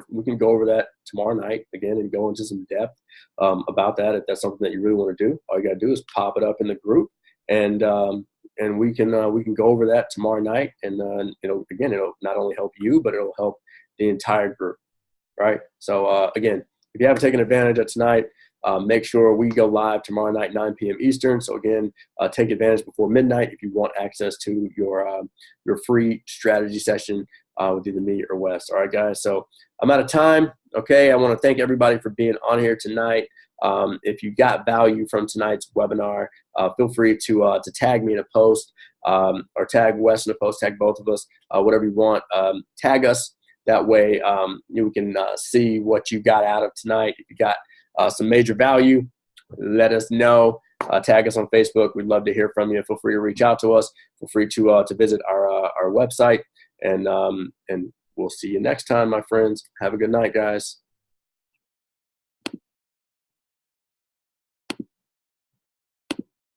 we can go over that tomorrow night again and go into some depth about that. If that's something that you really want to do, all you got to do is pop it up in the group, and we can go over that tomorrow night. And it'll not only help you, but it'll help the entire group. Right. So again, if you haven't taken advantage of tonight, make sure we go live tomorrow night, 9 p.m. Eastern. So again, take advantage before midnight if you want access to your free strategy session with either me or Wes. All right, guys. So I'm out of time. Okay. I want to thank everybody for being on here tonight. If you got value from tonight's webinar, feel free to tag me in a post or tag Wes in a post, tag both of us, whatever you want. Tag us. That way you can see what you got out of tonight. If you got some major value, let us know. Tag us on Facebook. We'd love to hear from you. Feel free to reach out to us. Feel free to visit our website, and we'll see you next time, my friends. Have a good night, guys.